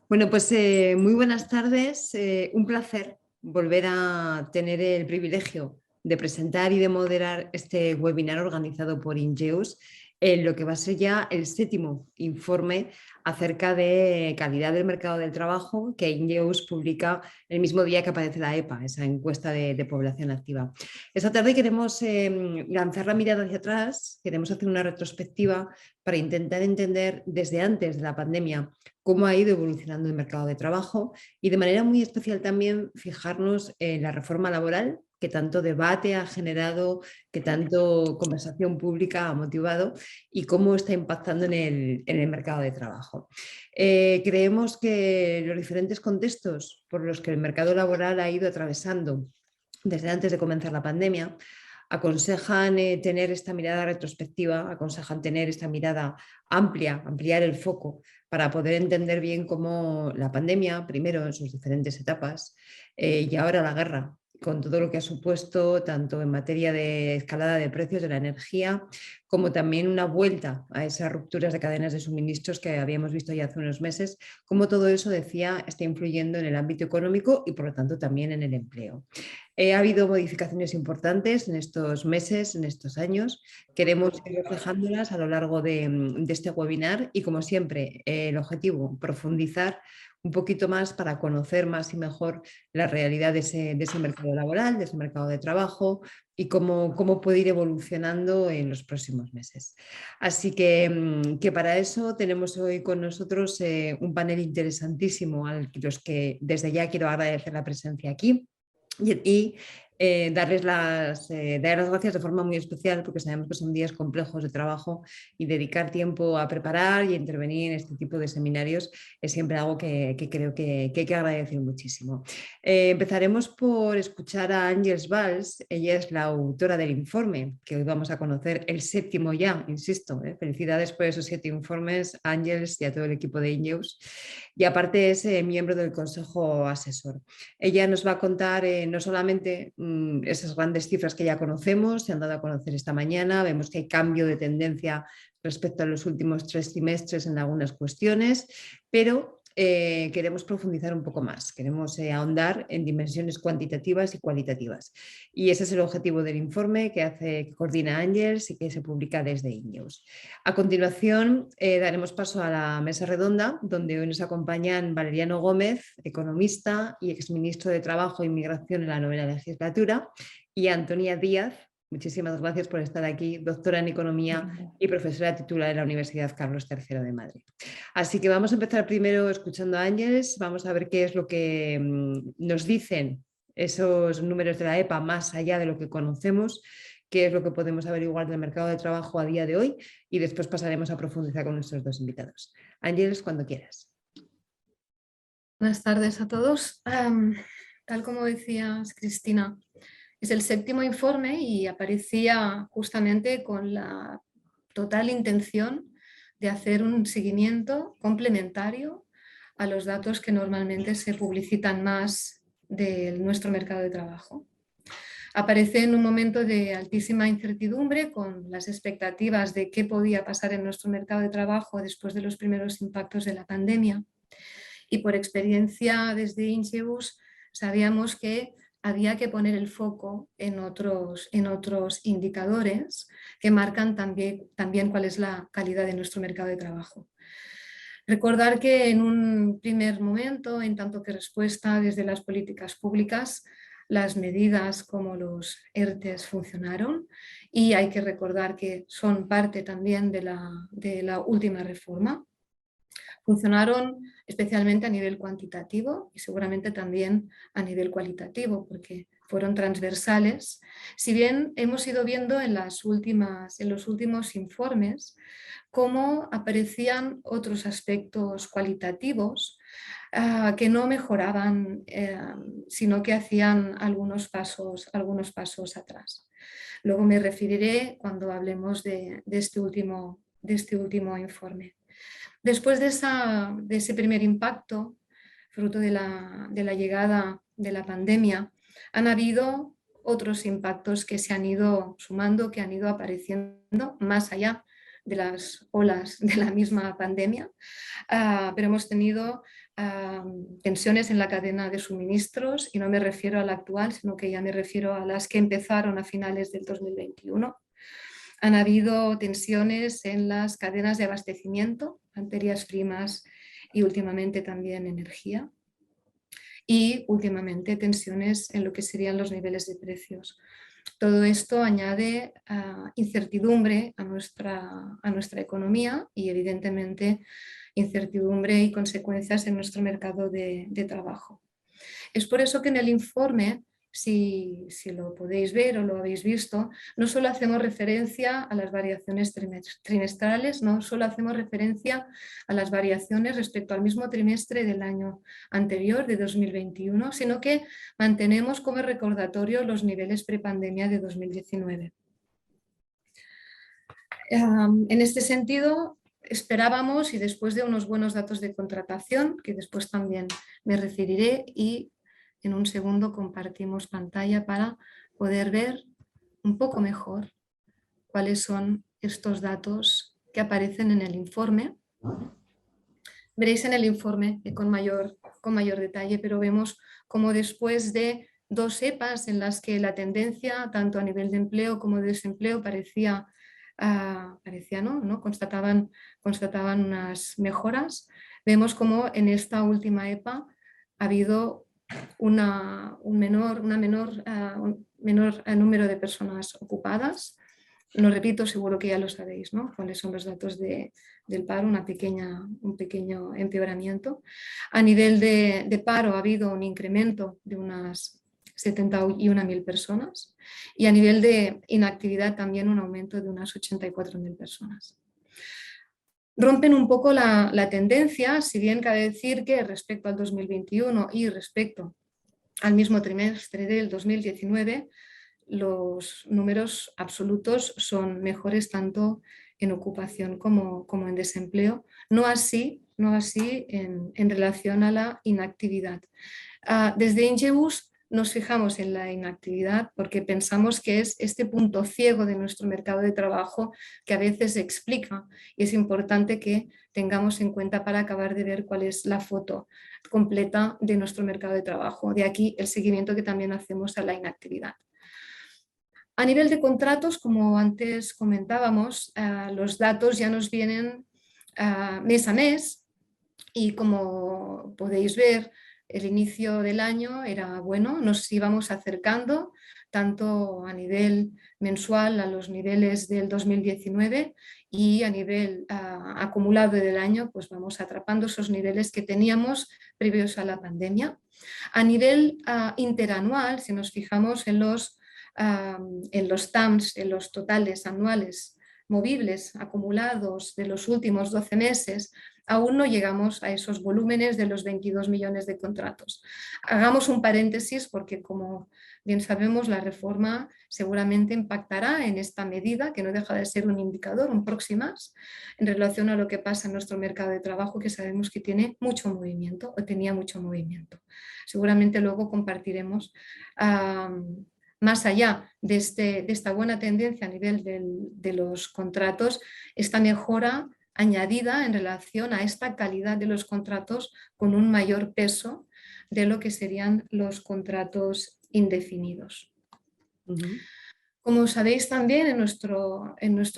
Bueno, pues muy buenas tardes. Un placer volver a tener el privilegio de presentar y de moderar este webinar organizado por Ingeus, en lo que va a ser ya el séptimo informe acerca de calidad del mercado del trabajo que Ingeus publica el mismo día que aparece la EPA, esa encuesta de población activa. Esta tarde queremos lanzar la mirada hacia atrás, queremos hacer una retrospectiva para intentar entender desde antes de la pandemia cómo ha ido evolucionando el mercado de trabajo y de manera muy especial también fijarnos en la reforma laboral que tanto debate ha generado, que tanto conversación pública ha motivado y cómo está impactando en el mercado de trabajo. Creemos que los diferentes contextos por los que el mercado laboral ha ido atravesando desde antes de comenzar la pandemia aconsejan tener esta mirada retrospectiva, aconsejan tener esta mirada amplia, ampliar el foco para poder entender bien cómo la pandemia, primero en sus diferentes etapas, y ahora la guerra, con todo lo que ha supuesto, tanto en materia de escalada de precios de la energía, como también una vuelta a esas rupturas de cadenas de suministros que habíamos visto ya hace unos meses, cómo todo eso, decía, está influyendo en el ámbito económico y por lo tanto también en el empleo. Ha habido modificaciones importantes en estos meses, en estos años. Queremos ir reflejándolas a lo largo de este webinar y, como siempre, el objetivo, profundizar un poquito más para conocer más y mejor la realidad de ese mercado laboral, de ese mercado de trabajo y cómo puede ir evolucionando en los próximos meses. Así que para eso tenemos hoy con nosotros un panel interesantísimo a los que desde ya quiero agradecer la presencia aquí. Dar las gracias de forma muy especial porque sabemos que son días complejos de trabajo y dedicar tiempo a preparar y intervenir en este tipo de seminarios es siempre algo que creo que hay que agradecer muchísimo. Empezaremos por escuchar a Ángeles Valls. Ella es la autora del informe que hoy vamos a conocer, el séptimo ya, insisto. Felicidades por esos 7 informes, Ángeles, y a todo el equipo de Ingeus. Y aparte es miembro del Consejo Asesor. Ella nos va a contar no solamente esas grandes cifras que ya conocemos, se han dado a conocer esta mañana, vemos que hay cambio de tendencia respecto a los últimos 3 trimestres en algunas cuestiones, pero queremos profundizar un poco más, queremos ahondar en dimensiones cuantitativas y cualitativas. Y ese es el objetivo del informe que coordina Ángels y que se publica desde Ingeus. A continuación, daremos paso a la mesa redonda, donde hoy nos acompañan Valeriano Gómez, economista y exministro de Trabajo e Inmigración en la 9ª legislatura, y Antonia Díaz. Muchísimas gracias por estar aquí, doctora en Economía y profesora titular de la Universidad Carlos III de Madrid. Así que vamos a empezar primero escuchando a Ángeles, vamos a ver qué es lo que nos dicen esos números de la EPA más allá de lo que conocemos, qué es lo que podemos averiguar del mercado de trabajo a día de hoy y después pasaremos a profundizar con nuestros 2 invitados. Ángeles, cuando quieras. Buenas tardes a todos. Tal como decías, Cristina, es el 7º informe y aparecía justamente con la total intención de hacer un seguimiento complementario a los datos que normalmente se publicitan más de nuestro mercado de trabajo. Aparece en un momento de altísima incertidumbre con las expectativas de qué podía pasar en nuestro mercado de trabajo después de los primeros impactos de la pandemia. Y por experiencia desde Ingeus sabíamos que había que poner el foco en otros indicadores que marcan también cuál es la calidad de nuestro mercado de trabajo. Recordar que en un primer momento, en tanto que respuesta desde las políticas públicas, las medidas como los ERTEs funcionaron y hay que recordar que son parte también de la última reforma. Funcionaron especialmente a nivel cuantitativo y seguramente también a nivel cualitativo porque fueron transversales. Si bien hemos ido viendo en los últimos informes cómo aparecían otros aspectos cualitativos que no mejoraban, sino que hacían algunos pasos atrás. Luego me referiré cuando hablemos de este último informe. Después de ese primer impacto, fruto de la llegada de la pandemia, han habido otros impactos que se han ido sumando, que han ido apareciendo más allá de las olas de la misma pandemia, pero hemos tenido tensiones en la cadena de suministros, y no me refiero a la actual, sino que ya me refiero a las que empezaron a finales del 2021. Han habido tensiones en las cadenas de abastecimiento, materias primas y últimamente también energía. Y últimamente tensiones en lo que serían los niveles de precios. Todo esto añade incertidumbre a nuestra economía y evidentemente incertidumbre y consecuencias en nuestro mercado de trabajo. Es por eso que en el informe, si lo podéis ver o lo habéis visto, no solo hacemos referencia a las variaciones trimestrales, no solo hacemos referencia a las variaciones respecto al mismo trimestre del año anterior, de 2021, sino que mantenemos como recordatorio los niveles prepandemia de 2019. En este sentido, esperábamos, y después de unos buenos datos de contratación, que después también me referiré, y en un segundo compartimos pantalla para poder ver un poco mejor cuáles son estos datos que aparecen en el informe. Veréis en el informe con mayor detalle, pero vemos como después de 2 EPAs en las que la tendencia, tanto a nivel de empleo como de desempleo, ¿no? Constataban unas mejoras, vemos como en esta última EPA ha habido un menor número de personas ocupadas. No repito, seguro que ya lo sabéis, ¿no? Cuáles son los datos del paro, un pequeño empeoramiento. A nivel de paro ha habido un incremento de unas 71.000 personas, y a nivel de inactividad también un aumento de unas 84.000 personas. Rompen un poco la tendencia, si bien cabe decir que respecto al 2021 y respecto al mismo trimestre del 2019, los números absolutos son mejores tanto en ocupación como en desempleo, no así en relación a la inactividad. Desde Ingeus nos fijamos en la inactividad porque pensamos que es este punto ciego de nuestro mercado de trabajo que a veces se explica, y es importante que tengamos en cuenta para acabar de ver cuál es la foto completa de nuestro mercado de trabajo. De aquí el seguimiento que también hacemos a la inactividad. A nivel de contratos, como antes comentábamos, los datos ya nos vienen mes a mes, y como podéis ver, el inicio del año era bueno, nos íbamos acercando tanto a nivel mensual a los niveles del 2019, y a nivel acumulado del año pues vamos atrapando esos niveles que teníamos previos a la pandemia. A nivel interanual, si nos fijamos en los TAMs, en los totales anuales movibles acumulados de los últimos 12 meses, aún no llegamos a esos volúmenes de los 22 millones de contratos. Hagamos un paréntesis porque, como bien sabemos, la reforma seguramente impactará en esta medida, que no deja de ser un indicador, un proxy más, en relación a lo que pasa en nuestro mercado de trabajo, que sabemos que tiene mucho movimiento o tenía mucho movimiento. Seguramente luego compartiremos más allá de esta buena tendencia a nivel de los contratos, esta mejora añadida en relación a esta calidad de los contratos con un mayor peso de lo que serían los contratos indefinidos. Como sabéis también, en nuestro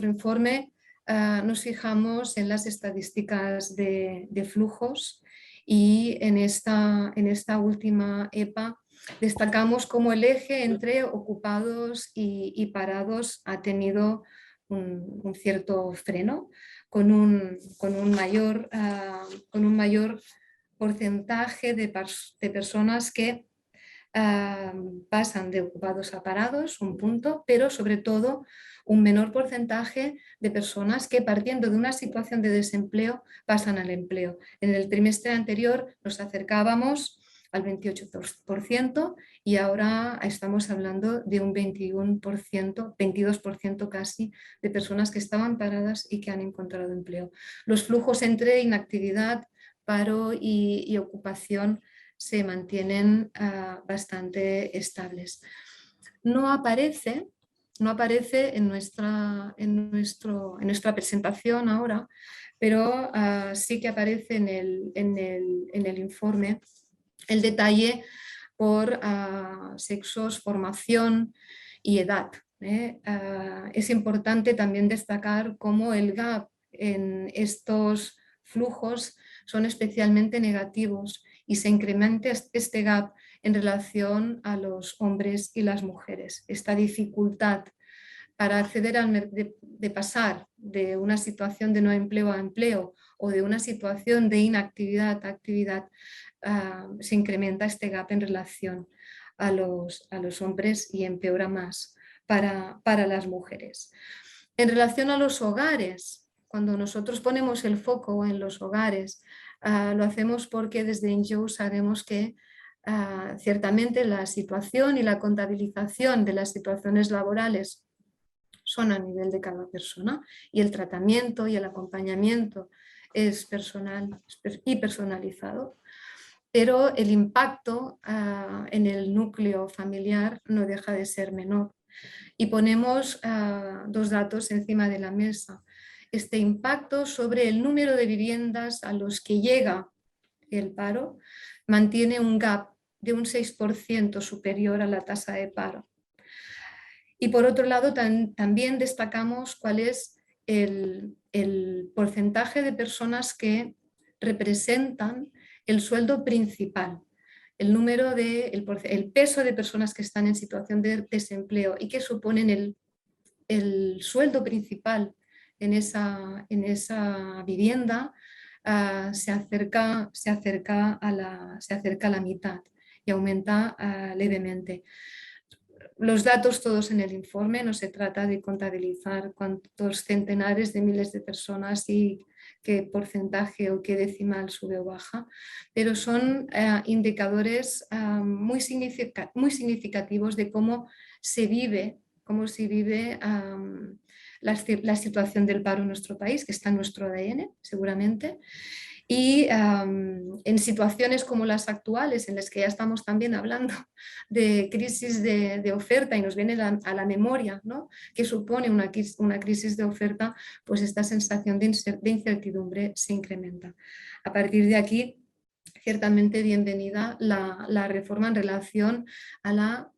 informe nos fijamos en las estadísticas de flujos, y en esta última EPA destacamos cómo el eje entre ocupados y parados ha tenido un cierto freno, con un mayor porcentaje de personas que pasan de ocupados a parados, un punto, pero sobre todo un menor porcentaje de personas que, partiendo de una situación de desempleo, pasan al empleo. En el trimestre anterior nos acercábamos al 28%, y ahora estamos hablando de un 21%, 22% casi, de personas que estaban paradas y que han encontrado empleo. Los flujos entre inactividad, paro y ocupación se mantienen bastante estables. No aparece no aparece en nuestra presentación ahora, pero sí que aparece en el informe el detalle por sexos, formación y edad. Es importante también destacar cómo el gap en estos flujos son especialmente negativos y se incrementa este gap en relación a los hombres y las mujeres. Esta dificultad para acceder de pasar de una situación de no empleo a empleo o de una situación de inactividad a actividad, se incrementa este gap en relación a los hombres y empeora más para las mujeres. En relación a los hogares, cuando nosotros ponemos el foco en los hogares, lo hacemos porque desde NGO sabemos que ciertamente la situación y la contabilización de las situaciones laborales son a nivel de cada persona y el tratamiento y el acompañamiento es personal y personalizado, pero el impacto en el núcleo familiar no deja de ser menor. Y ponemos dos datos encima de la mesa. Este impacto sobre el número de viviendas a los que llega el paro mantiene un gap de un 6% superior a la tasa de paro. Y por otro lado, también destacamos cuál es el porcentaje de personas que representan el sueldo principal, el peso de personas que están en situación de desempleo y que suponen el sueldo principal en esa vivienda, se acerca a la mitad y aumenta levemente. Los datos todos en el informe, no se trata de contabilizar cuántos centenares de miles de personas y qué porcentaje o qué decimal sube o baja, pero son indicadores muy significativos de cómo se vive la situación del paro en nuestro país, que está en nuestro ADN seguramente. Y en situaciones como las actuales, en las que ya estamos también hablando de crisis de oferta y nos viene a la memoria, ¿no?, que supone una crisis de oferta, pues esta sensación de incertidumbre se incrementa. A partir de aquí, ciertamente bienvenida la reforma en relación a la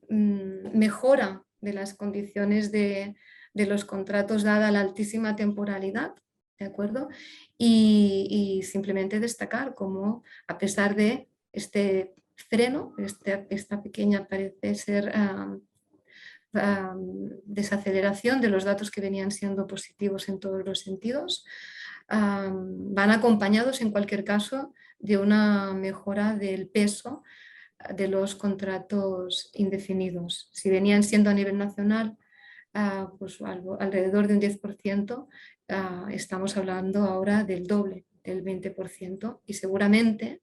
mejora de las condiciones de los contratos dada la altísima temporalidad, ¿de acuerdo? Y simplemente destacar cómo, a pesar de este freno, esta pequeña parece ser desaceleración de los datos que venían siendo positivos en todos los sentidos, van acompañados en cualquier caso de una mejora del peso de los contratos indefinidos. Si venían siendo a nivel nacional pues alrededor de un 10%, estamos hablando ahora del doble, del 20%, y seguramente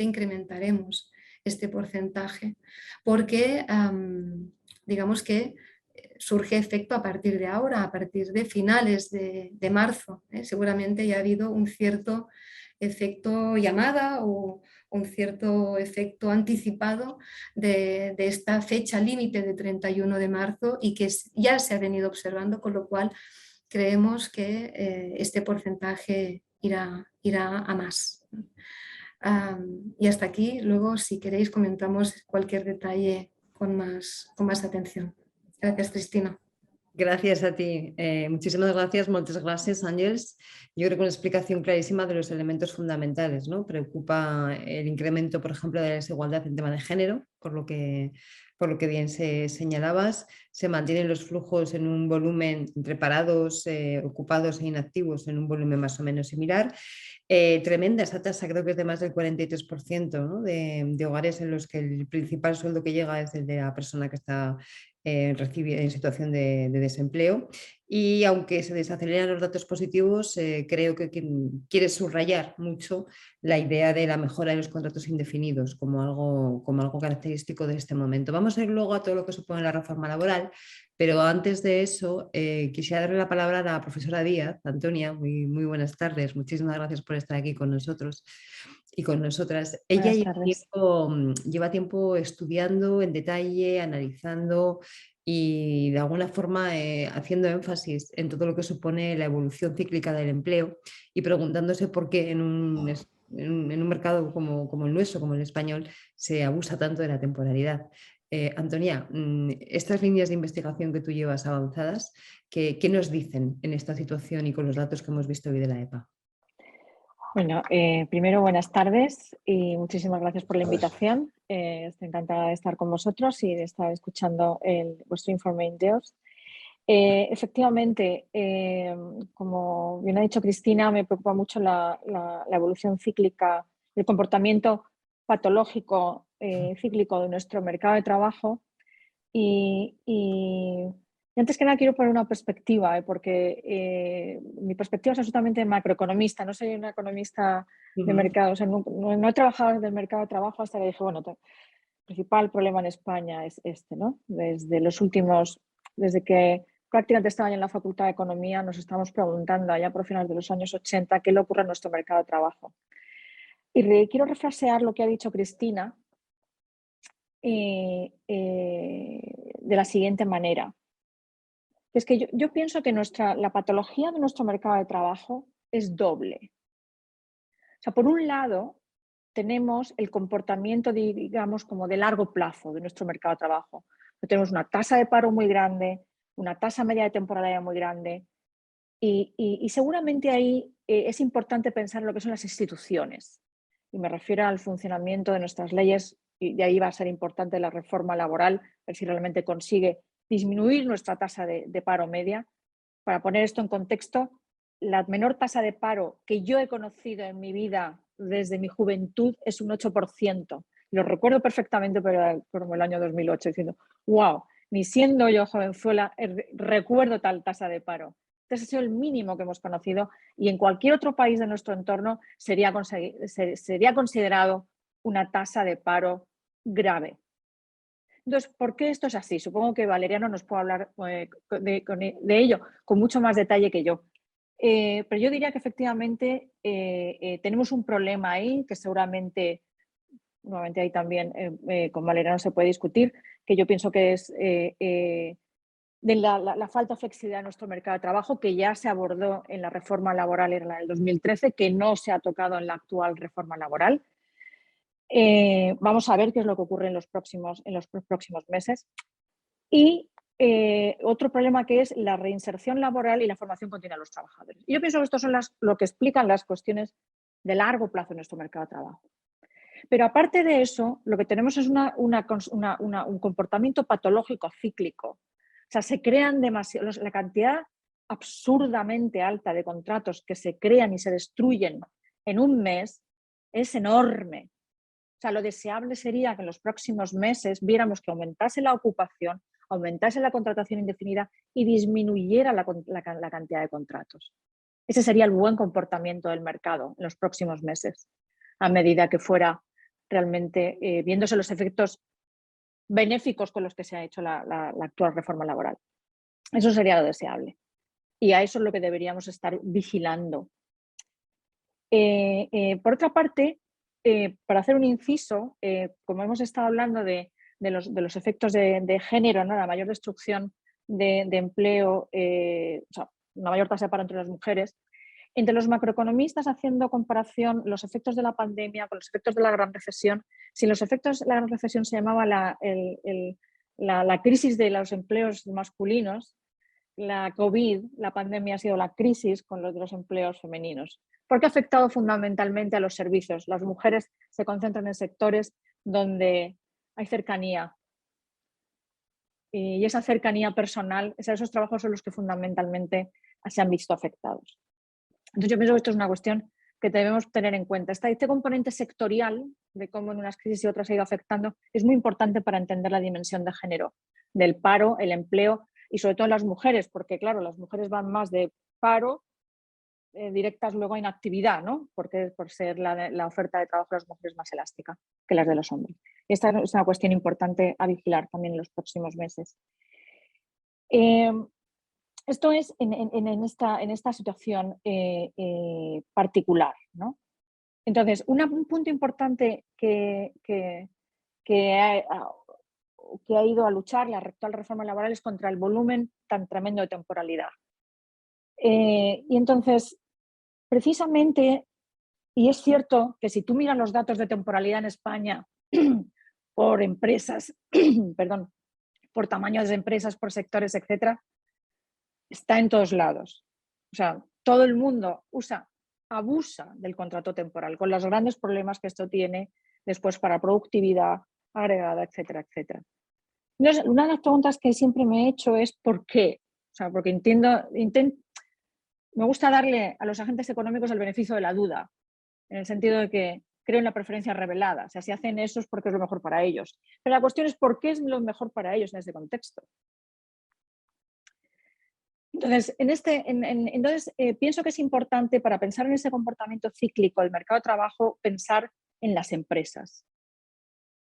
incrementaremos este porcentaje porque digamos que surge efecto a partir de ahora, a partir de finales de marzo. Seguramente ya ha habido un cierto efecto llamada o un cierto efecto anticipado de esta fecha límite de 31 de marzo y que ya se ha venido observando, con lo cual creemos que este porcentaje irá a más. Y hasta aquí, luego si queréis comentamos cualquier detalle con más atención. Gracias, Cristina. Gracias a ti. Muchísimas gracias, moltes gràcies, Àngels. Yo creo que una explicación clarísima de los elementos fundamentales, ¿no? Preocupa el incremento, por ejemplo, de la desigualdad en tema de género, por lo que bien señalabas. Se mantienen los flujos en un volumen entre parados, ocupados e inactivos en un volumen más o menos similar. Tremenda esa tasa, creo que es de más del 43%, ¿no?, de hogares en los que el principal sueldo que llega es el de la persona que está en situación de desempleo. Y aunque se desaceleran los datos positivos, creo que quiere subrayar mucho la idea de la mejora de los contratos indefinidos como algo característico de este momento. Vamos a ir luego a todo lo que supone la reforma laboral, pero antes de eso quisiera darle la palabra a la profesora Díaz. Antonia, muy buenas tardes. Muchísimas gracias por estar aquí con nosotros y con nosotras. Ella lleva tiempo estudiando en detalle, analizando y de alguna forma haciendo énfasis en todo lo que supone la evolución cíclica del empleo y preguntándose por qué en un mercado como el nuestro, como el español, se abusa tanto de la temporalidad. Antonia, estas líneas de investigación que tú llevas avanzadas, ¿qué nos dicen en esta situación y con los datos que hemos visto hoy de la EPA? Bueno, primero buenas tardes y muchísimas gracias por la invitación. Estoy encantada de estar con vosotros y de estar escuchando vuestro informe INDEOS. Efectivamente, como bien ha dicho Cristina, me preocupa mucho la evolución cíclica, el comportamiento patológico cíclico de nuestro mercado de trabajo y antes que nada quiero poner una perspectiva, porque mi perspectiva es absolutamente macroeconomista, no soy una economista de mercado, o sea, no he trabajado en el mercado de trabajo hasta que dije, bueno, el principal problema en España es este, ¿no? Desde que prácticamente estaba en la Facultad de Economía, nos estamos preguntando allá por finales de los años 80 qué le ocurre a nuestro mercado de trabajo. Y quiero refrasear lo que ha dicho Cristina de la siguiente manera. Es que yo pienso que la patología de nuestro mercado de trabajo es doble. O sea, por un lado, tenemos el comportamiento, digamos, como de largo plazo de nuestro mercado de trabajo. Tenemos una tasa de paro muy grande, una tasa media de temporalidad muy grande y seguramente ahí es importante pensar en lo que son las instituciones. Y me refiero al funcionamiento de nuestras leyes y de ahí va a ser importante la reforma laboral, ver si realmente consigue disminuir nuestra tasa de paro media. Para poner esto en contexto, la menor tasa de paro que yo he conocido en mi vida desde mi juventud es un 8%. Lo recuerdo perfectamente, pero como el año 2008, diciendo, wow, ni siendo yo jovenzuela, recuerdo tal tasa de paro. Este ha sido el mínimo que hemos conocido y en cualquier otro país de nuestro entorno sería considerado una tasa de paro grave. Entonces, ¿por qué esto es así? Supongo que Valeriano nos puede hablar de ello con mucho más detalle que yo. Pero yo diría que efectivamente tenemos un problema ahí que seguramente, nuevamente ahí también con Valeriano se puede discutir, que yo pienso que es de la falta de flexibilidad en nuestro mercado de trabajo, que ya se abordó en la reforma laboral en el 2013, que no se ha tocado en la actual reforma laboral. Vamos a ver qué es lo que ocurre en los próximos meses. Y otro problema que es la reinserción laboral y la formación continua de los trabajadores. Yo pienso que estos son lo que explican las cuestiones de largo plazo en nuestro mercado de trabajo. Pero aparte de eso, lo que tenemos es un comportamiento patológico cíclico. O sea, se crean la cantidad absurdamente alta de contratos que se crean y se destruyen en un mes es enorme. O sea, lo deseable sería que en los próximos meses viéramos que aumentase la ocupación, aumentase la contratación indefinida y disminuyera la cantidad de contratos. Ese sería el buen comportamiento del mercado en los próximos meses, a medida que fuera realmente viéndose los efectos benéficos con los que se ha hecho la actual reforma laboral. Eso sería lo deseable. Y a eso es lo que deberíamos estar vigilando. Por otra parte, para hacer un inciso, como hemos estado hablando de los efectos de género, ¿no? La mayor destrucción de empleo, o sea, una mayor tasa de paro entre las mujeres, entre los macroeconomistas haciendo comparación los efectos de la pandemia con los efectos de la gran recesión, si los efectos de la gran recesión se llamaba la crisis de los empleos masculinos, la COVID, la pandemia ha sido la crisis con los de los empleos femeninos, porque ha afectado fundamentalmente a los servicios. Las mujeres se concentran en sectores donde hay cercanía y esa cercanía personal, esos trabajos son los que fundamentalmente se han visto afectados. Entonces yo pienso que esto es una cuestión que debemos tener en cuenta. Este componente sectorial de cómo en unas crisis y otras ha ido afectando es muy importante para entender la dimensión de género, del paro, el empleo y sobre todo en las mujeres, porque claro, las mujeres van más de paro directas luego a inactividad, ¿no? Porque por ser la oferta de trabajo de las mujeres más elástica que las de los hombres. Esta es una cuestión importante a vigilar también en los próximos meses. Esto es en esta situación particular, ¿no? Entonces, un punto importante que que ha ido a luchar la actual reforma laboral es contra el volumen tan tremendo de temporalidad. Y entonces, precisamente, y es cierto que si tú miras los datos de temporalidad en España por empresas, perdón, por tamaños de empresas, por sectores, etcétera, está en todos lados. O sea, todo el mundo abusa del contrato temporal, con los grandes problemas que esto tiene después para productividad agregada, etcétera, etcétera. Entonces, una de las preguntas que siempre me he hecho es ¿por qué? O sea, porque me gusta darle a los agentes económicos el beneficio de la duda, en el sentido de que creo en la preferencia revelada. O sea, si hacen eso es porque es lo mejor para ellos. Pero la cuestión es ¿por qué es lo mejor para ellos en este contexto? Entonces, pienso que es importante para pensar en ese comportamiento cíclico del mercado de trabajo, pensar en las empresas.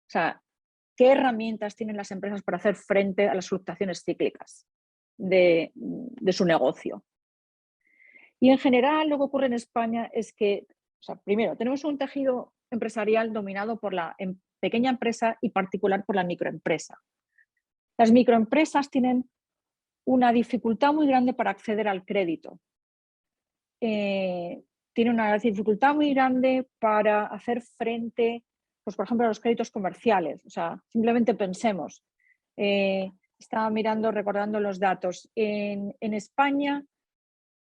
O sea, ¿qué herramientas tienen las empresas para hacer frente a las fluctuaciones cíclicas de su negocio? Y en general lo que ocurre en España es que, o sea, primero, tenemos un tejido empresarial dominado por la pequeña empresa y particular por la microempresa. Las microempresas tienen una dificultad muy grande para acceder al crédito. Tiene una dificultad muy grande para hacer frente, pues, por ejemplo, a los créditos comerciales. O sea, simplemente pensemos. Estaba mirando, recordando los datos. En España,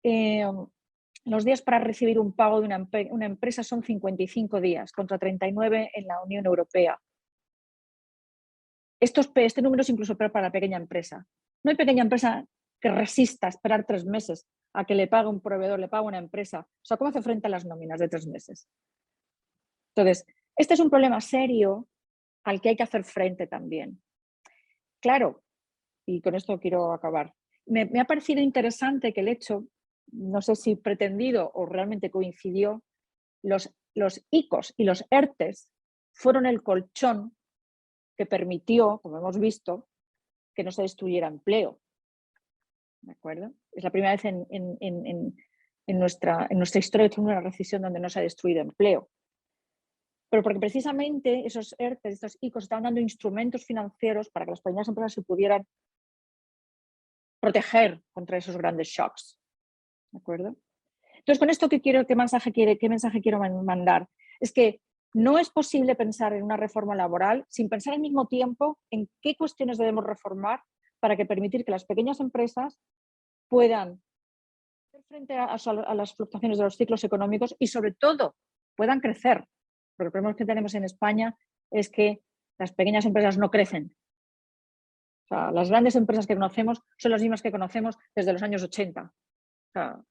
los días para recibir un pago de una empresa son 55 días, contra 39 en la Unión Europea. Este número es incluso peor para la pequeña empresa. No hay pequeña empresa que resista a esperar 3 meses a que le pague un proveedor, le pague una empresa. O sea, ¿cómo hace frente a las nóminas de 3 meses? Entonces, este es un problema serio al que hay que hacer frente también. Claro, y con esto quiero acabar. Me ha parecido interesante que el hecho, no sé si pretendido o realmente coincidió, los ICOs y los ERTEs fueron el colchón que permitió, como hemos visto, que no se destruyera empleo. ¿De acuerdo? Es la primera vez en nuestra historia de una recesión donde no se ha destruido empleo. Pero porque precisamente esos ERTEs, estos ICOs, estaban dando instrumentos financieros para que las pequeñas empresas se pudieran proteger contra esos grandes shocks. ¿De acuerdo? Entonces, con esto, ¿qué mensaje quiero mandar? Es que no es posible pensar en una reforma laboral sin pensar al mismo tiempo en qué cuestiones debemos reformar para permitir que las pequeñas empresas puedan hacer frente a las fluctuaciones de los ciclos económicos y, sobre todo, puedan crecer. Porque el problema que tenemos en España es que las pequeñas empresas no crecen. O sea, las grandes empresas que conocemos son las mismas que conocemos desde los años 80. O sea,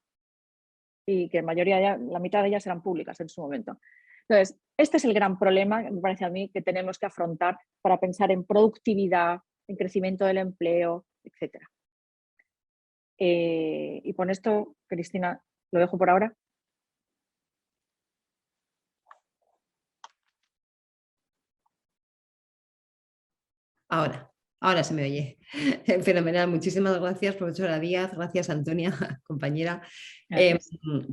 y que la mitad de ellas eran públicas en su momento. Entonces, este es el gran problema, me parece a mí, que tenemos que afrontar para pensar en productividad, en crecimiento del empleo, etc. Y con esto, Cristina, lo dejo por ahora. Ahora se me oye. Fenomenal. Muchísimas gracias, profesora Díaz. Gracias, Antonia, compañera,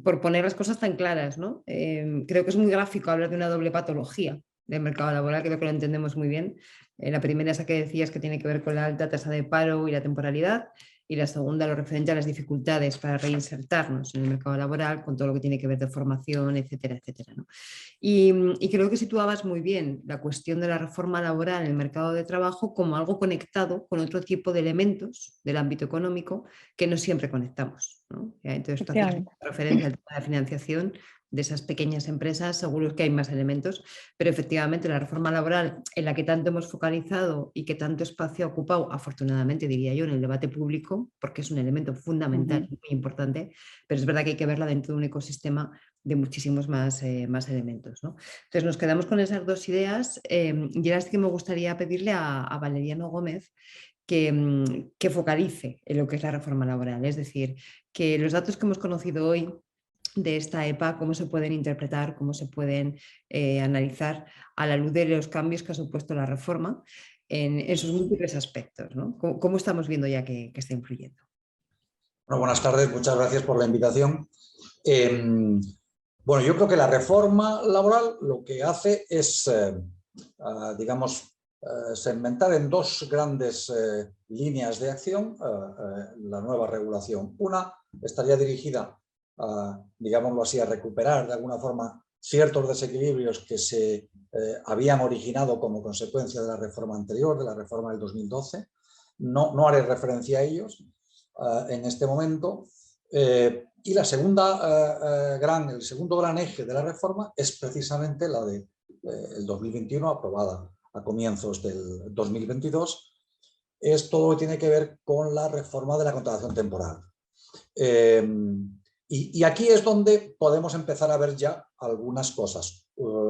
por poner las cosas tan claras, ¿no? Creo que es muy gráfico hablar de una doble patología del mercado laboral, creo que lo entendemos muy bien. La primera, esa que decías, que tiene que ver con la alta tasa de paro y la temporalidad, y la segunda, lo referente a las dificultades para reinsertarnos en el mercado laboral, con todo lo que tiene que ver de formación, etcétera, etcétera, ¿no? Y creo que situabas muy bien la cuestión de la reforma laboral en el mercado de trabajo como algo conectado con otro tipo de elementos del ámbito económico que no siempre conectamos, ¿no? Entonces, tú hacías referencia al tema de la financiación de esas pequeñas empresas, seguro que hay más elementos, pero efectivamente la reforma laboral en la que tanto hemos focalizado y que tanto espacio ha ocupado, afortunadamente diría yo, en el debate público, porque es un elemento fundamental y muy importante, pero es verdad que hay que verla dentro de un ecosistema de muchísimos más elementos, ¿no? Entonces nos quedamos con esas dos ideas y ahora sí que me gustaría pedirle a Valeriano Gómez que focalice en lo que es la reforma laboral, es decir, que los datos que hemos conocido hoy de esta EPA, cómo se pueden interpretar, cómo se pueden analizar a la luz de los cambios que ha supuesto la reforma en sus múltiples aspectos, ¿no? ¿Cómo estamos viendo ya que está influyendo? Bueno, buenas tardes, muchas gracias por la invitación. Bueno, yo creo que la reforma laboral lo que hace es, digamos, segmentar en dos grandes líneas de acción la nueva regulación. Una estaría dirigida a, digámoslo así, a recuperar de alguna forma ciertos desequilibrios que se habían originado como consecuencia de la reforma anterior, de la reforma del 2012. No haré referencia a ellos en este momento. Y la el segundo gran eje de la reforma es precisamente la del 2021, aprobada a comienzos del 2022. Es todo lo que tiene que ver con la reforma de la contratación temporal. Y aquí es donde podemos empezar a ver ya algunas cosas.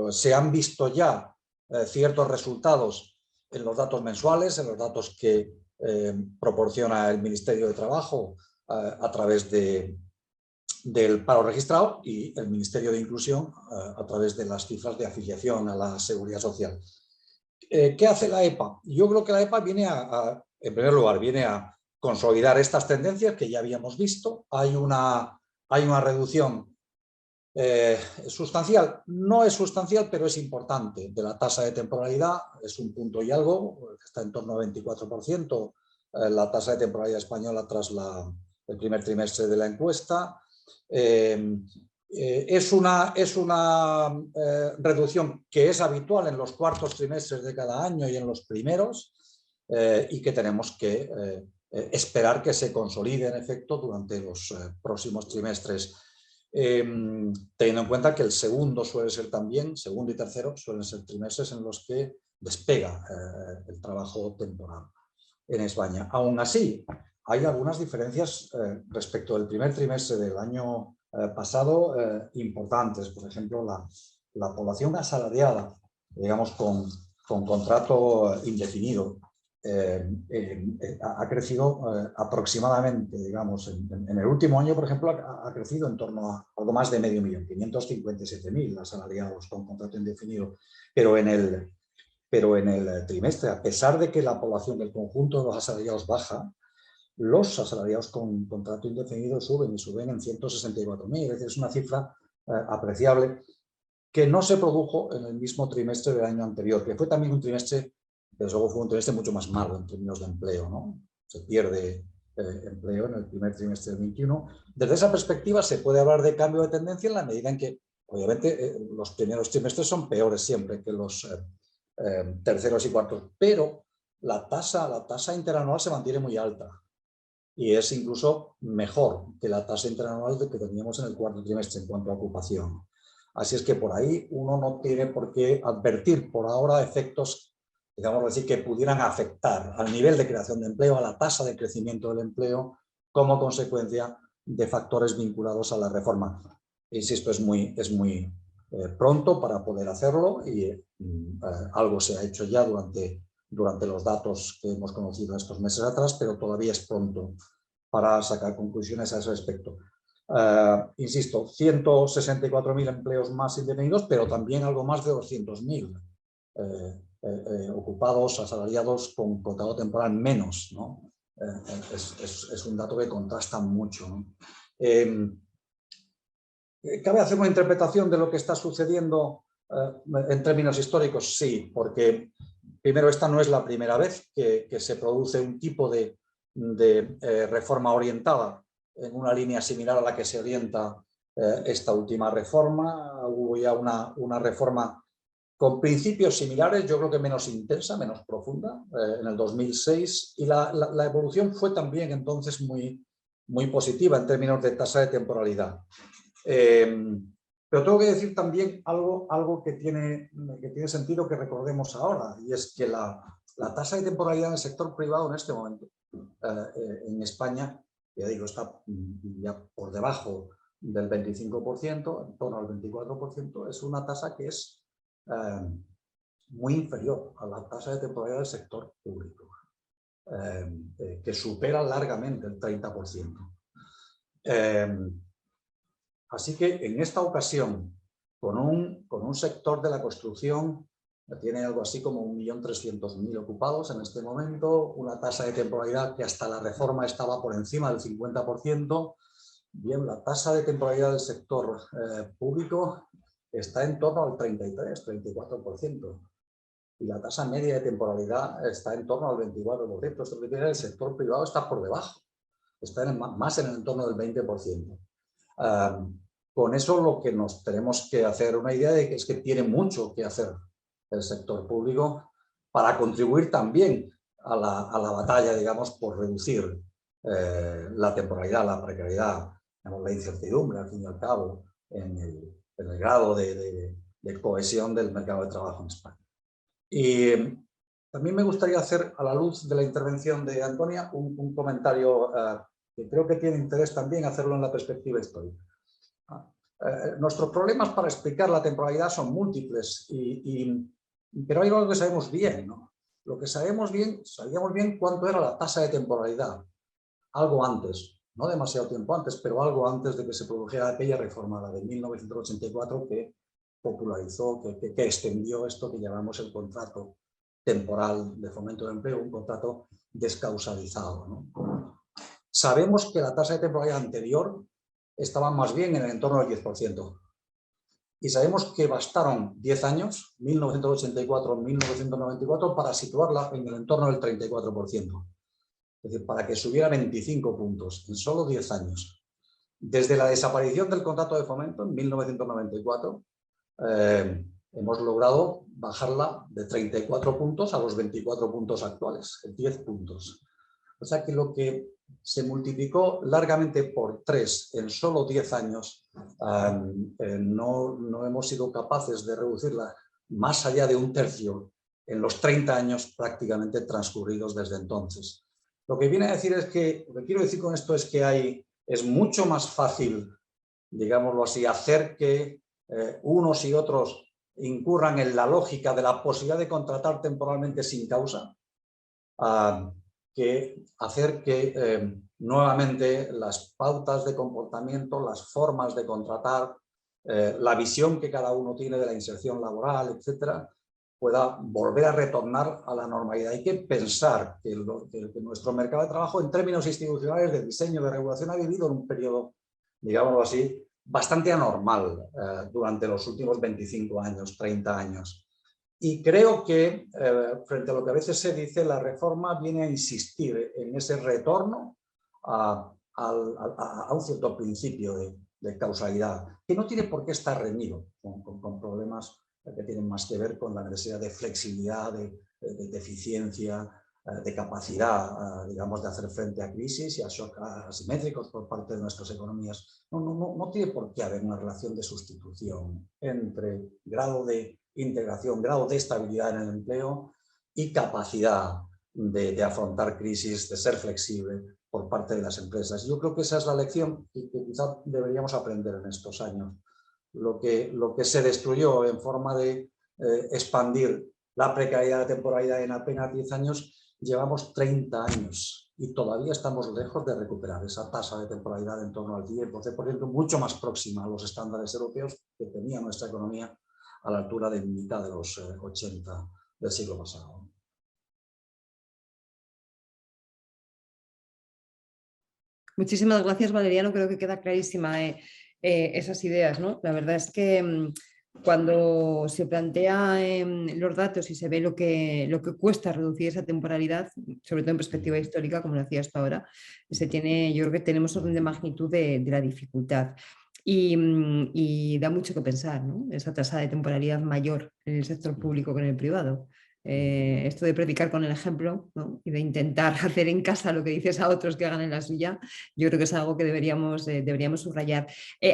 Se han visto ya ciertos resultados en los datos mensuales, en los datos que proporciona el Ministerio de Trabajo a través del paro registrado y el Ministerio de Inclusión a través de las cifras de afiliación a la Seguridad Social. ¿Qué hace la EPA? Yo creo que la EPA viene en primer lugar, viene a consolidar estas tendencias que ya habíamos visto. Hay una reducción sustancial, no es sustancial, pero es importante, de la tasa de temporalidad, es un punto y algo, está en torno al 24%, la tasa de temporalidad española tras el primer trimestre de la encuesta. Es una reducción que es habitual en los cuartos trimestres de cada año y en los primeros, y que tenemos que esperar que se consolide en efecto durante los próximos trimestres, teniendo en cuenta que el segundo y tercero suelen ser trimestres en los que despega el trabajo temporal en España. Aún así, hay algunas diferencias respecto del primer trimestre del año pasado importantes. Por ejemplo, la población asalariada, digamos, con contrato indefinido, ha crecido aproximadamente, digamos, en el último año, por ejemplo, ha crecido en torno a algo más de 500.000, 557.000 asalariados con contrato indefinido, pero en el trimestre, a pesar de que la población del conjunto de los asalariados baja, los asalariados con contrato indefinido suben en 164.000, es decir, es una cifra apreciable que no se produjo en el mismo trimestre del año anterior, que fue también un trimestre, desde luego fue un trimestre mucho más malo en términos de empleo, ¿no? Se pierde empleo en el primer trimestre del 21. Desde esa perspectiva se puede hablar de cambio de tendencia en la medida en que, obviamente, los primeros trimestres son peores siempre que los terceros y cuartos, pero la tasa interanual se mantiene muy alta y es incluso mejor que la tasa interanual que teníamos en el cuarto trimestre en cuanto a ocupación. Así es que por ahí uno no tiene por qué advertir por ahora efectos, digamos así, que pudieran afectar al nivel de creación de empleo, a la tasa de crecimiento del empleo, como consecuencia de factores vinculados a la reforma. Insisto, es muy pronto para poder hacerlo y algo se ha hecho ya durante los datos que hemos conocido estos meses atrás, pero todavía es pronto para sacar conclusiones a ese respecto. Insisto, 164.000 empleos más indefinidos, pero también algo más de 200.000 ocupados, asalariados con contrato temporal menos, ¿no? Es un dato que contrasta mucho, ¿no? ¿Cabe hacer una interpretación de lo que está sucediendo en términos históricos? Sí, porque primero, esta no es la primera vez que se produce un tipo de reforma orientada en una línea similar a la que se orienta esta última reforma. Hubo ya una reforma con principios similares, yo creo que menos intensa, menos profunda, en el 2006, y la evolución fue también entonces muy positiva en términos de tasa de temporalidad. Pero tengo que decir también algo que tiene sentido que recordemos ahora, y es que la tasa de temporalidad en el sector privado en este momento en España, ya digo, está ya por debajo del 25%, en torno al 24%, es una tasa que es muy inferior a la tasa de temporalidad del sector público, que supera largamente el 30%. Así que en esta ocasión, con un sector de la construcción que tiene algo así como 1.300.000 ocupados en este momento, una tasa de temporalidad que hasta la reforma estaba por encima del 50%, bien, la tasa de temporalidad del sector público está en torno al 33-34%. y la tasa media de temporalidad está en torno al 24%. Esto significa que el sector privado está por debajo, está más en el entorno del 20%. Con eso lo que nos tenemos que hacer una idea de que es que tiene mucho que hacer el sector público para contribuir también a la batalla, digamos, por reducir la temporalidad, la precariedad, digamos, la incertidumbre, al fin y al cabo, en el grado de cohesión del mercado de trabajo en España. Y también me gustaría hacer, a la luz de la intervención de Antonia, un comentario que creo que tiene interés también hacerlo en la perspectiva histórica. Nuestros problemas para explicar la temporalidad son múltiples, pero hay algo que sabemos bien, ¿no? Lo que sabíamos bien cuánto era la tasa de temporalidad, algo antes, no demasiado tiempo antes, pero algo antes de que se produjera aquella reforma, la de 1984, que popularizó, que extendió esto que llamamos el contrato temporal de fomento de empleo, un contrato descausalizado, ¿no? Sabemos que la tasa de temporalidad anterior estaba más bien en el entorno del 10%. Y sabemos que bastaron 10 años, 1984-1994, para situarla en el entorno del 34%. Es decir, para que subiera 25 puntos en solo 10 años. Desde la desaparición del contrato de fomento en 1994, hemos logrado bajarla de 34 puntos a los 24 puntos actuales, 10 puntos. O sea que lo que se multiplicó largamente por 3 en solo 10 años, no hemos sido capaces de reducirla más allá de un tercio en los 30 años prácticamente transcurridos desde entonces. Lo que viene a decir es que, lo que quiero decir con esto es que es mucho más fácil, digámoslo así, hacer que unos y otros incurran en la lógica de la posibilidad de contratar temporalmente sin causa, que hacer que nuevamente las pautas de comportamiento, las formas de contratar, la visión que cada uno tiene de la inserción laboral, etcétera, pueda volver a retornar a la normalidad. Hay que pensar que nuestro mercado de trabajo, en términos institucionales de diseño, de regulación, ha vivido en un periodo, digámoslo así, bastante anormal durante los últimos 25 años, 30 años. Y creo que, frente a lo que a veces se dice, la reforma viene a insistir en ese retorno a un cierto principio de causalidad, que no tiene por qué estar reñido con problemas que tienen más que ver con la necesidad de flexibilidad, de eficiencia, de capacidad, digamos, de hacer frente a crisis y a shocks asimétricos por parte de nuestras economías. No tiene por qué haber una relación de sustitución entre grado de integración, grado de estabilidad en el empleo y capacidad de afrontar crisis, de ser flexible por parte de las empresas. Yo creo que esa es la lección que quizá deberíamos aprender en estos años. Lo que se destruyó en forma de expandir la precariedad de temporalidad en apenas 10 años, llevamos 30 años y todavía estamos lejos de recuperar esa tasa de temporalidad en torno al 10%, mucho más próxima a los estándares europeos que tenía nuestra economía a la altura de mitad de los 80 del siglo pasado. Muchísimas gracias, Valeriano. Creo que queda clarísima esas ideas, ¿no? La verdad es que cuando se plantean los datos y se ve lo que cuesta reducir esa temporalidad, sobre todo en perspectiva histórica, como lo hacía hasta ahora, yo creo que tenemos orden de magnitud de la dificultad. Y da mucho que pensar, ¿no? Esa tasa de temporalidad mayor en el sector público que en el privado. Esto de predicar con el ejemplo, ¿no? Y de intentar hacer en casa lo que dices a otros que hagan en la suya, yo creo que es algo que deberíamos subrayar.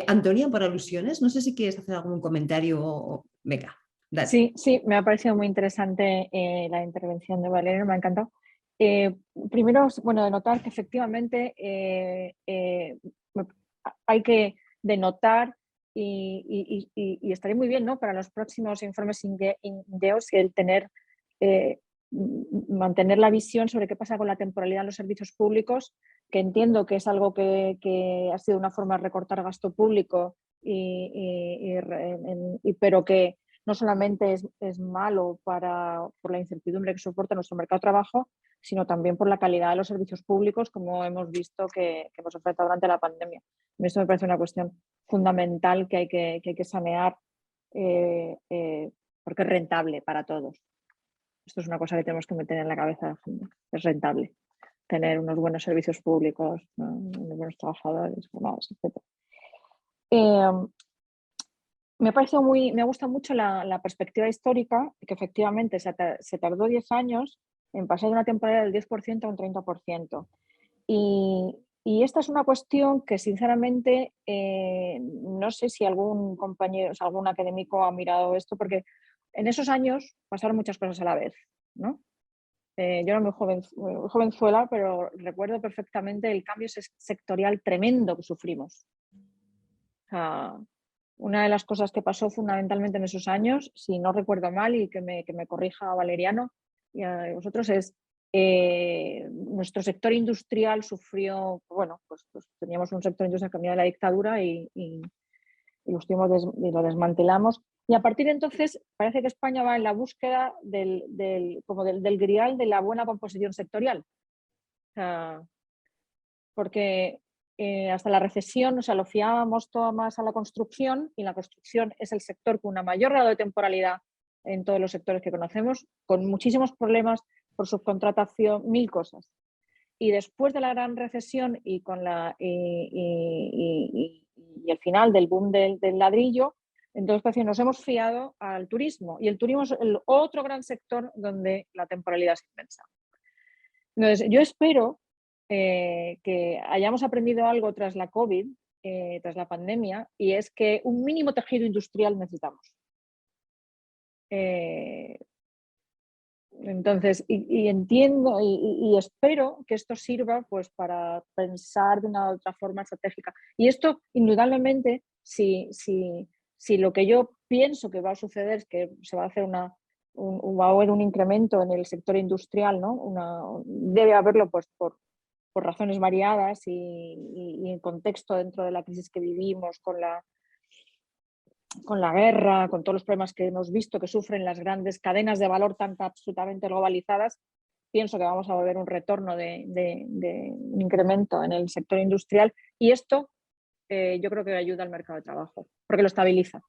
Antonia, por alusiones, no sé si quieres hacer algún comentario. Venga, dale. Sí, me ha parecido muy interesante la intervención de Valeria, me ha encantado. Primero, bueno, de notar que efectivamente hay que denotar y estaría muy bien, ¿no?, para los próximos informes INDEOS el tener mantener la visión sobre qué pasa con la temporalidad en los servicios públicos, que entiendo que es algo que ha sido una forma de recortar gasto público, pero que no solamente es malo por la incertidumbre que soporta nuestro mercado de trabajo, sino también por la calidad de los servicios públicos, como hemos visto que hemos enfrentado durante la pandemia. Esto me parece una cuestión fundamental que hay que sanear porque es rentable para todos. Esto es una cosa que tenemos que meter en la cabeza de la gente. Es rentable tener unos buenos servicios públicos, ¿no? Unos buenos trabajadores, formados, etc. Me gusta mucho la perspectiva histórica, que efectivamente se tardó 10 años en pasar de una temporalidad del 10% a un 30%. Y esta es una cuestión que sinceramente no sé si algún compañero, o sea, algún académico ha mirado esto, porque en esos años pasaron muchas cosas a la vez, ¿no? Yo era muy jovenzuela, pero recuerdo perfectamente el cambio sectorial tremendo que sufrimos. O sea, una de las cosas que pasó fundamentalmente en esos años, si no recuerdo mal, y que me corrija Valeriano y a vosotros, es nuestro sector industrial sufrió, bueno, pues teníamos un sector industrial que venía de la dictadura y lo desmantelamos. Y a partir de entonces parece que España va en la búsqueda del grial de la buena composición sectorial. O sea, porque hasta la recesión, o sea, lo fiábamos todo más a la construcción, y la construcción es el sector con una mayor grado de temporalidad en todos los sectores que conocemos, con muchísimos problemas por subcontratación, mil cosas. Y después de la gran recesión y con el final del boom del ladrillo, entonces pues, nos hemos fiado al turismo, y el turismo es el otro gran sector donde la temporalidad es inmensa. Entonces, yo espero que hayamos aprendido algo tras la COVID, tras la pandemia, y es que un mínimo tejido industrial necesitamos. Entonces, entiendo y espero que esto sirva pues, para pensar de una u otra forma estratégica. Y esto, indudablemente, si lo que yo pienso que va a suceder es que se va a hacer va a haber un incremento en el sector industrial, ¿no? Debe haberlo pues, por razones variadas y en contexto dentro de la crisis que vivimos, con la guerra, con todos los problemas que hemos visto que sufren las grandes cadenas de valor tan absolutamente globalizadas. Pienso que vamos a ver un retorno de un incremento en el sector industrial, y esto yo creo que ayuda al mercado de trabajo, porque lo estabiliza.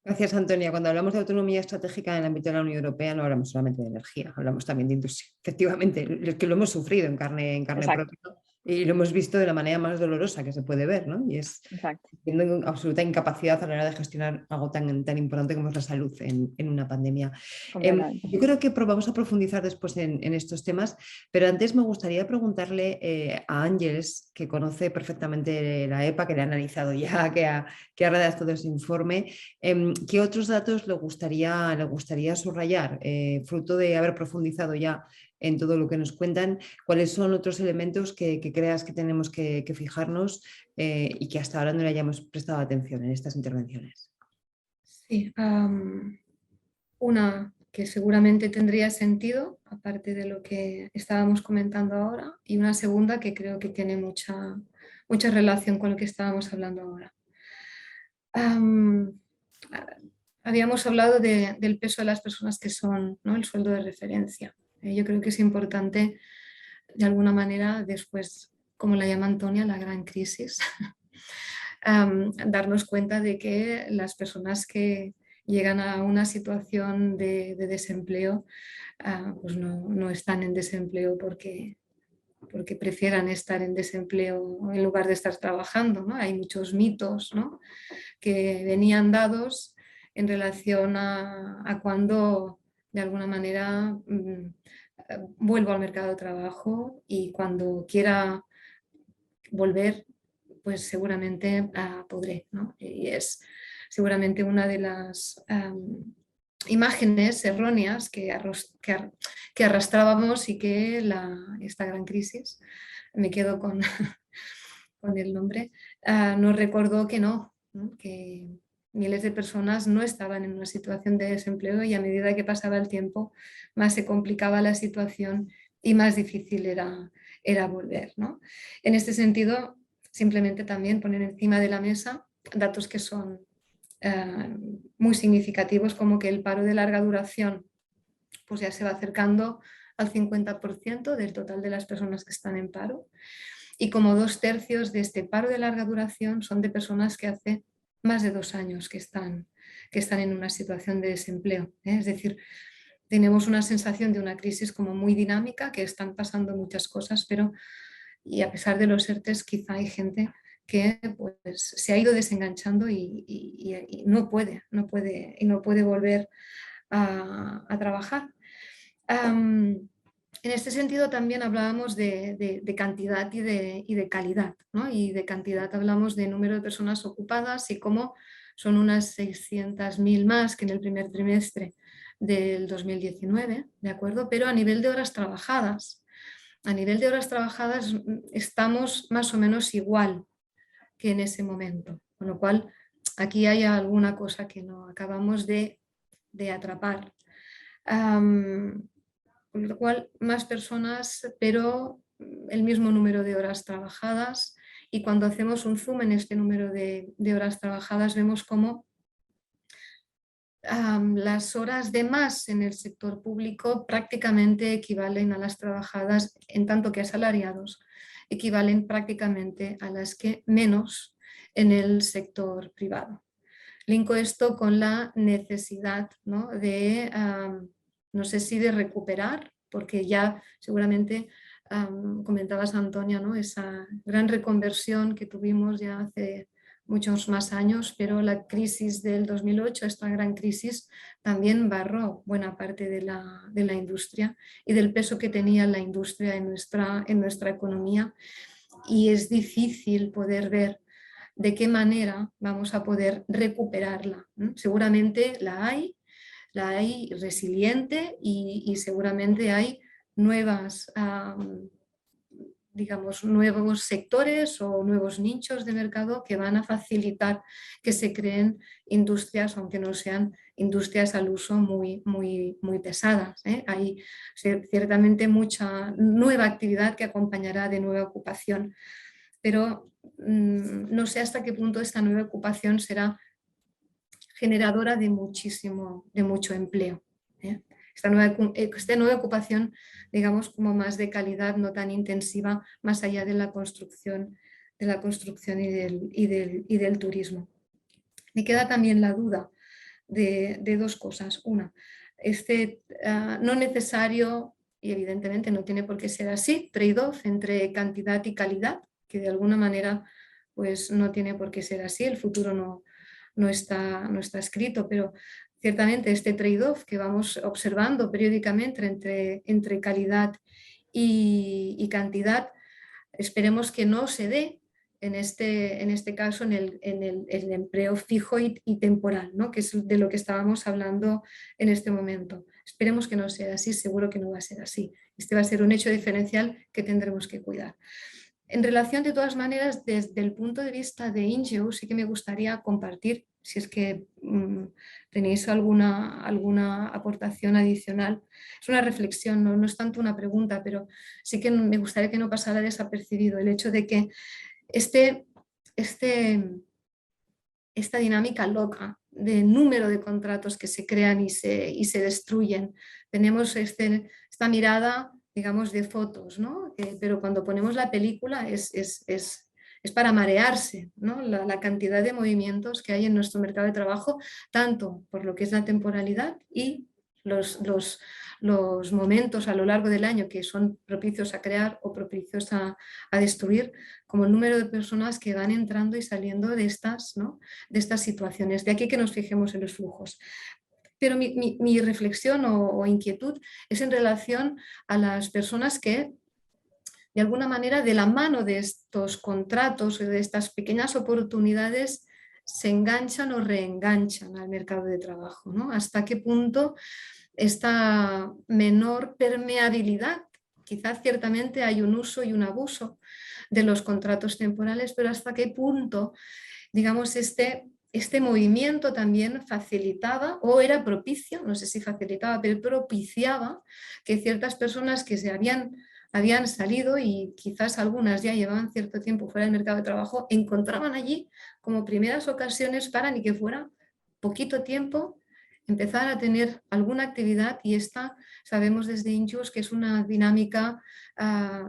Gracias, Antonia. Cuando hablamos de autonomía estratégica en el ámbito de la Unión Europea, no hablamos solamente de energía, hablamos también de industria. Efectivamente, es que lo hemos sufrido en carne propia, y lo hemos visto de la manera más dolorosa que se puede ver, ¿no? Y es teniendo absoluta incapacidad a la hora de gestionar algo tan importante como es la salud en una pandemia. Yo creo que vamos a profundizar después en estos temas, pero antes me gustaría preguntarle a Ángeles, que conoce perfectamente la EPA, que le ha analizado ya, que ha redactado ese informe, ¿qué otros datos le gustaría subrayar, fruto de haber profundizado ya en todo lo que nos cuentan? ¿Cuáles son otros elementos que creas que tenemos que fijarnos y que hasta ahora no le hayamos prestado atención en estas intervenciones? Sí, una que seguramente tendría sentido, aparte de lo que estábamos comentando ahora, y una segunda que creo que tiene mucha relación con lo que estábamos hablando ahora. Habíamos hablado del peso de las personas que son, ¿no?, el sueldo de referencia. Yo creo que es importante, de alguna manera, después, como la llama Antonia, la gran crisis, darnos cuenta de que las personas que llegan a una situación de desempleo pues no están en desempleo porque prefieran estar en desempleo en lugar de estar trabajando, ¿no? Hay muchos mitos, ¿no?, que venían dados en relación a cuando de alguna manera vuelvo al mercado de trabajo, y cuando quiera volver pues seguramente podré, ¿no? Y es seguramente una de las imágenes erróneas que arrastrábamos, y que esta gran crisis, me quedo con, con el nombre, nos recordó que no, que miles de personas no estaban en una situación de desempleo, y a medida que pasaba el tiempo más se complicaba la situación y más difícil era volver, ¿no? En este sentido, simplemente también poner encima de la mesa datos que son muy significativos, como que el paro de larga duración pues ya se va acercando al 50% del total de las personas que están en paro, y como 2/3 de este paro de larga duración son de personas que hace más de 2 años que están en una situación de desempleo, ¿eh? Es decir, tenemos una sensación de una crisis como muy dinámica, que están pasando muchas cosas, pero y a pesar de los ERTEs quizá hay gente que pues, se ha ido desenganchando y no puede volver a trabajar. En este sentido también hablábamos de cantidad y de calidad, ¿no? Y de cantidad hablamos de número de personas ocupadas y cómo son unas 600.000 más que en el primer trimestre del 2019, ¿de acuerdo? Pero a nivel de horas trabajadas, estamos más o menos igual que en ese momento, con lo cual aquí hay alguna cosa que no acabamos de atrapar. Con lo cual, más personas, pero el mismo número de horas trabajadas, y cuando hacemos un zoom en este número de horas trabajadas vemos cómo las horas de más en el sector público prácticamente equivalen a las trabajadas, en tanto que asalariados equivalen prácticamente a las que menos en el sector privado. Linko esto con la necesidad, ¿no? De, no sé si de recuperar, porque ya seguramente comentabas, Antonia, ¿no? Esa gran reconversión que tuvimos ya hace muchos más años, pero la crisis del 2008, esta gran crisis, también barró buena parte de la industria y del peso que tenía la industria en nuestra economía, y es difícil poder ver de qué manera vamos a poder recuperarla. Seguramente la hay resiliente y seguramente hay nuevas, digamos, nuevos sectores o nuevos nichos de mercado que van a facilitar que se creen industrias, aunque no sean industrias al uso muy, muy, muy pesadas. Hay ciertamente mucha nueva actividad que acompañará de nueva ocupación, pero no sé hasta qué punto esta nueva ocupación será generadora de mucho empleo. Esta nueva ocupación, digamos, como más de calidad, no tan intensiva, más allá de la construcción y del turismo. Me queda también la duda de dos cosas. Una, no necesario, y evidentemente no tiene por qué ser así, trade-off entre cantidad y calidad, que de alguna manera pues no tiene por qué ser así, el futuro no está escrito, pero ciertamente este trade-off que vamos observando periódicamente entre calidad y cantidad, esperemos que no se dé en este caso en el empleo fijo y temporal, ¿no? Que es de lo que estábamos hablando en este momento. Esperemos que no sea así, seguro que no va a ser así. Este va a ser un hecho diferencial que tendremos que cuidar. En relación, de todas maneras, desde el punto de vista de Ingeus, sí que me gustaría compartir, si es que tenéis alguna aportación adicional. Es una reflexión, no es tanto una pregunta, pero sí que me gustaría que no pasara desapercibido el hecho de que esta dinámica loca de número de contratos que se crean y se destruyen. Tenemos esta mirada, digamos, de fotos, ¿no? Pero cuando ponemos la película es para marearse, ¿no? La cantidad de movimientos que hay en nuestro mercado de trabajo, tanto por lo que es la temporalidad y los momentos a lo largo del año que son propicios a crear o propicios a destruir, como el número de personas que van entrando y saliendo de estas situaciones. De aquí que nos fijemos en los flujos. Pero mi reflexión o inquietud es en relación a las personas que, de alguna manera, de la mano de estos contratos, de estas pequeñas oportunidades, se enganchan o reenganchan al mercado de trabajo, ¿no? ¿Hasta qué punto esta menor permeabilidad? Quizás ciertamente hay un uso y un abuso de los contratos temporales, pero hasta qué punto, digamos, este movimiento también facilitaba o era propicio, no sé si facilitaba, pero propiciaba que ciertas personas que habían salido y quizás algunas ya llevaban cierto tiempo fuera del mercado de trabajo, encontraban allí como primeras ocasiones para, ni que fuera poquito tiempo, empezar a tener alguna actividad, y esta sabemos desde Ingeus que es una dinámica,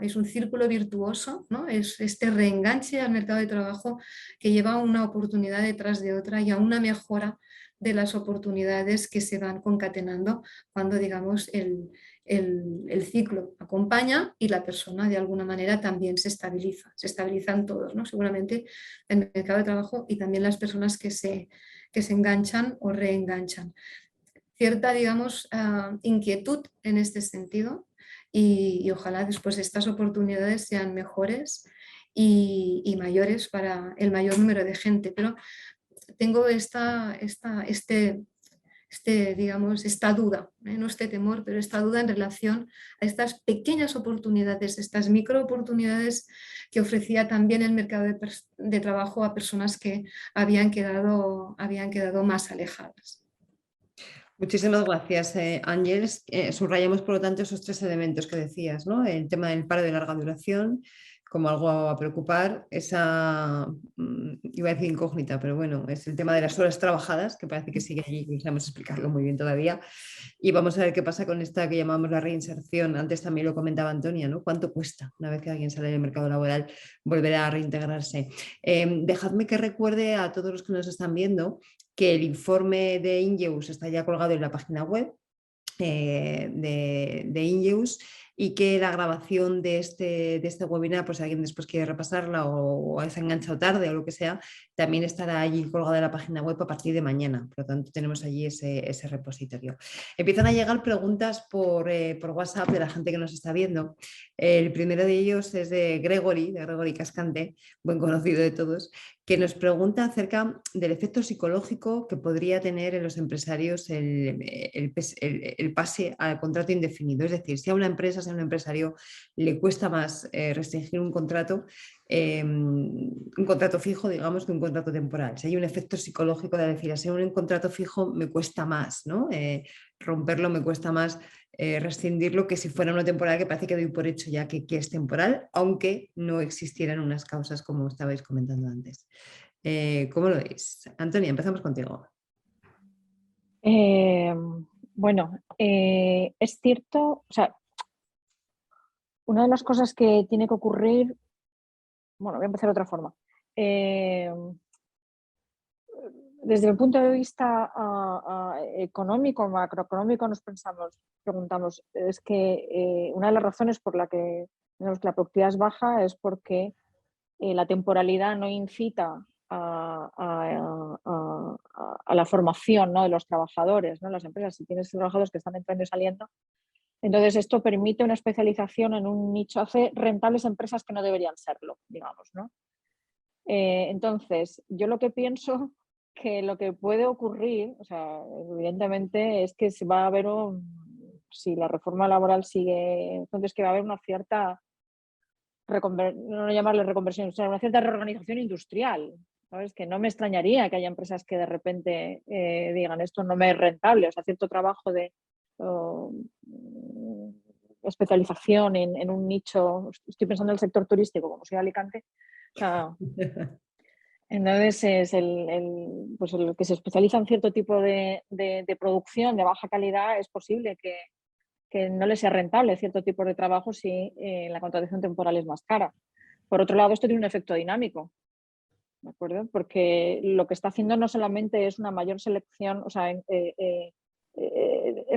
es un círculo virtuoso, ¿no? Es este reenganche al mercado de trabajo que lleva a una oportunidad detrás de otra y a una mejora de las oportunidades que se van concatenando cuando, digamos, el ciclo acompaña y la persona de alguna manera también se estabiliza. Se estabilizan todos, ¿no? Seguramente el mercado de trabajo y también las personas que se enganchan o reenganchan. Cierta, digamos, inquietud en este sentido y ojalá después estas oportunidades sean mejores y mayores para el mayor número de gente. Pero tengo digamos, esta duda, no este temor, pero esta duda en relación a estas pequeñas oportunidades, estas micro oportunidades que ofrecía también el mercado de trabajo a personas que habían quedado más alejadas. Muchísimas gracias, Ángeles. Subrayamos, por lo tanto, esos 3 elementos que decías, ¿no? El tema del paro de larga duración como algo a preocupar, esa, iba a decir incógnita, pero bueno, es el tema de las horas trabajadas, que parece que sigue allí, no sabemos explicarlo muy bien todavía. Y vamos a ver qué pasa con esta que llamamos la reinserción. Antes también lo comentaba Antonia, ¿no? ¿Cuánto cuesta una vez que alguien sale del mercado laboral volver a reintegrarse? Dejadme que recuerde a todos los que nos están viendo que el informe de Ingeus está ya colgado en la página web de Ingeus y que la grabación de este webinar, pues si alguien después quiere repasarla o se ha enganchado tarde o lo que sea, también estará allí colgada en la página web a partir de mañana. Por lo tanto, tenemos allí ese repositorio. Empiezan a llegar preguntas por WhatsApp de la gente que nos está viendo. El primero de ellos es de Gregory Cascante, buen conocido de todos, que nos pregunta acerca del efecto psicológico que podría tener en los empresarios el pase al contrato indefinido. Es decir, si a una empresa, si a un empresario le cuesta más restringir un contrato fijo, digamos, que un contrato temporal. Si hay un efecto psicológico de decir, si un contrato fijo me cuesta más, ¿no? Romperlo me cuesta más, rescindirlo, que si fuera una temporal, que parece que doy por hecho ya que es temporal, aunque no existieran unas causas como estabais comentando antes. ¿Cómo lo veis? Antonia, empezamos contigo. Bueno, es cierto, o sea, una de las cosas que tiene que ocurrir, bueno, voy a empezar de otra forma. Desde el punto de vista económico, macroeconómico, nos preguntamos, es que una de las razones por la que la productividad es baja es porque la temporalidad no incita a la formación, ¿no?, de los trabajadores, ¿no? Las empresas, si tienes trabajadores que están entrando y saliendo, entonces esto permite una especialización en un nicho, hace rentables empresas que no deberían serlo, digamos, ¿no? Entonces, yo lo que pienso que lo que puede ocurrir, o sea, evidentemente, es que se va a haber si la reforma laboral sigue, entonces que va a haber una cierta, no llamarle reconversión, sino una cierta reorganización industrial, ¿sabes? Que no me extrañaría que haya empresas que de repente digan esto no me es rentable, o sea, cierto trabajo de especialización en un nicho, estoy pensando en el sector turístico, como soy de Alicante, o sea, entonces es pues el que se especializa en cierto tipo de producción de baja calidad, es posible que no le sea rentable cierto tipo de trabajo si la contratación temporal es más cara. Por otro lado, esto tiene un efecto dinámico, ¿de acuerdo? Porque lo que está haciendo no solamente es una mayor selección, o sea, en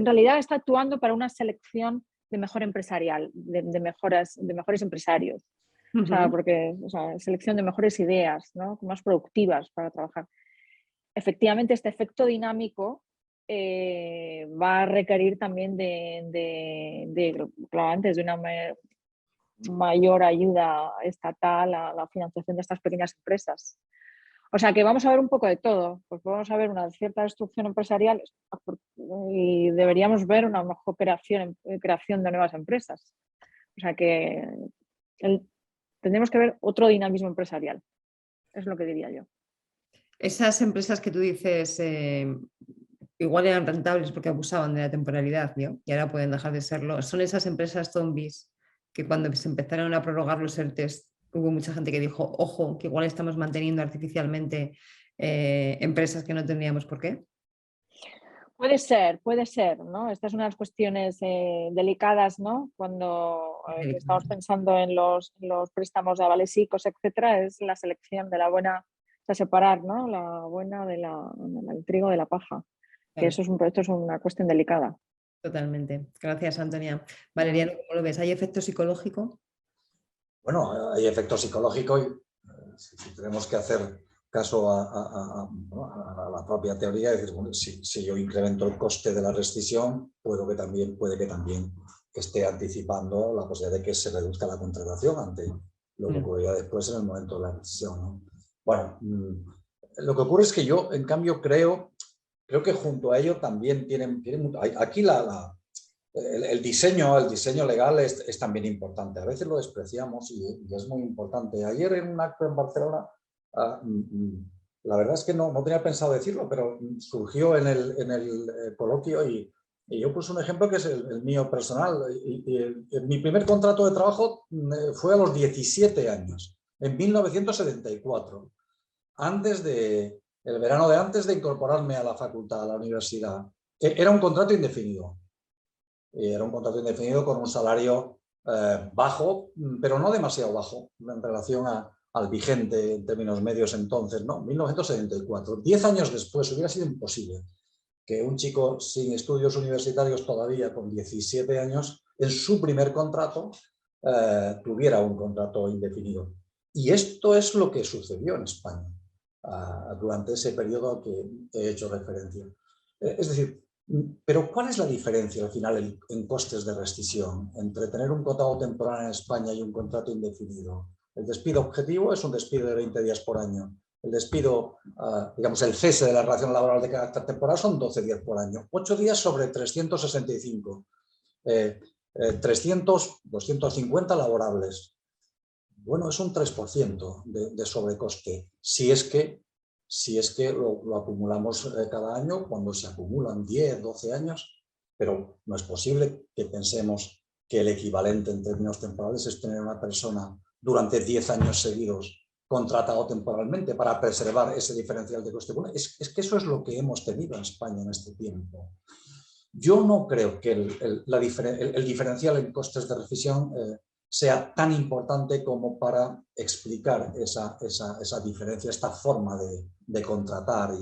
realidad está actuando para una selección de mejor empresarial, de mejores empresarios. O sea, porque, o sea, selección de mejores ideas, ¿no?, más productivas para trabajar. Efectivamente, este efecto dinámico va a requerir también claramente, de una mayor ayuda estatal a la financiación de estas pequeñas empresas. O sea que vamos a ver un poco de todo, pues vamos a ver una cierta destrucción empresarial y deberíamos ver una mejor creación de nuevas empresas. O sea que tendremos que ver otro dinamismo empresarial, es lo que diría yo. Esas empresas que tú dices igual eran rentables porque abusaban de la temporalidad, ¿no?, y ahora pueden dejar de serlo. Son esas empresas zombies que cuando se empezaron a prorrogar los ERTEs hubo mucha gente que dijo, ojo, que igual estamos manteniendo artificialmente empresas que no tendríamos por qué. Puede ser, ¿no? Esta es una de las cuestiones delicadas, ¿no? Cuando estamos pensando en los préstamos de avales ICOs, etcétera, es la selección de la buena O sea, separar, ¿no?, la buena del trigo de la paja. Que Claro. esto es una cuestión delicada. Totalmente. Gracias, Antonia. Valeriano, ¿cómo lo ves? ¿Hay efecto psicológico? Bueno, hay efectos psicológicos y si tenemos que hacer caso a la propia teoría, es decir, bueno, si yo incremento el coste de la rescisión, puede que también esté anticipando la posibilidad de que se reduzca la contratación ante lo que ocurrirá después en el momento de la rescisión, ¿no? Bueno, lo que ocurre es que yo, en cambio, creo que junto a ello también aquí el diseño legal es también importante. A veces lo despreciamos y es muy importante. Ayer en un acto en Barcelona, la verdad es que no tenía pensado decirlo, pero surgió en el coloquio y yo puse un ejemplo que es el mío personal. Mi primer contrato de trabajo fue a los 17 años, en 1974, el verano de antes de incorporarme a la facultad, a la universidad. Era un contrato indefinido. Era un contrato indefinido con un salario bajo, pero no demasiado bajo en relación al vigente en términos medios entonces, ¿no? 1974. 10 años después hubiera sido imposible que un chico sin estudios universitarios todavía con 17 años en su primer contrato tuviera un contrato indefinido. Y esto es lo que sucedió en España durante ese periodo al que he hecho referencia. Es decir, pero ¿cuál es la diferencia al final en costes de rescisión entre tener un contrato temporal en España y un contrato indefinido? El despido objetivo es un despido de 20 días por año. El despido, digamos, el cese de la relación laboral de carácter temporal son 12 días por año. 8 días sobre 365. 250 laborables. Bueno, es un 3% de sobrecoste. Si es que lo acumulamos cada año, cuando se acumulan 10, 12 años, pero no es posible que pensemos que el equivalente en términos temporales es tener una persona durante 10 años seguidos contratado temporalmente para preservar ese diferencial de coste. Bueno, es que eso es lo que hemos tenido en España en este tiempo. Yo no creo que el diferencial en costes de rescisión sea tan importante como para explicar esa diferencia, esta forma de contratar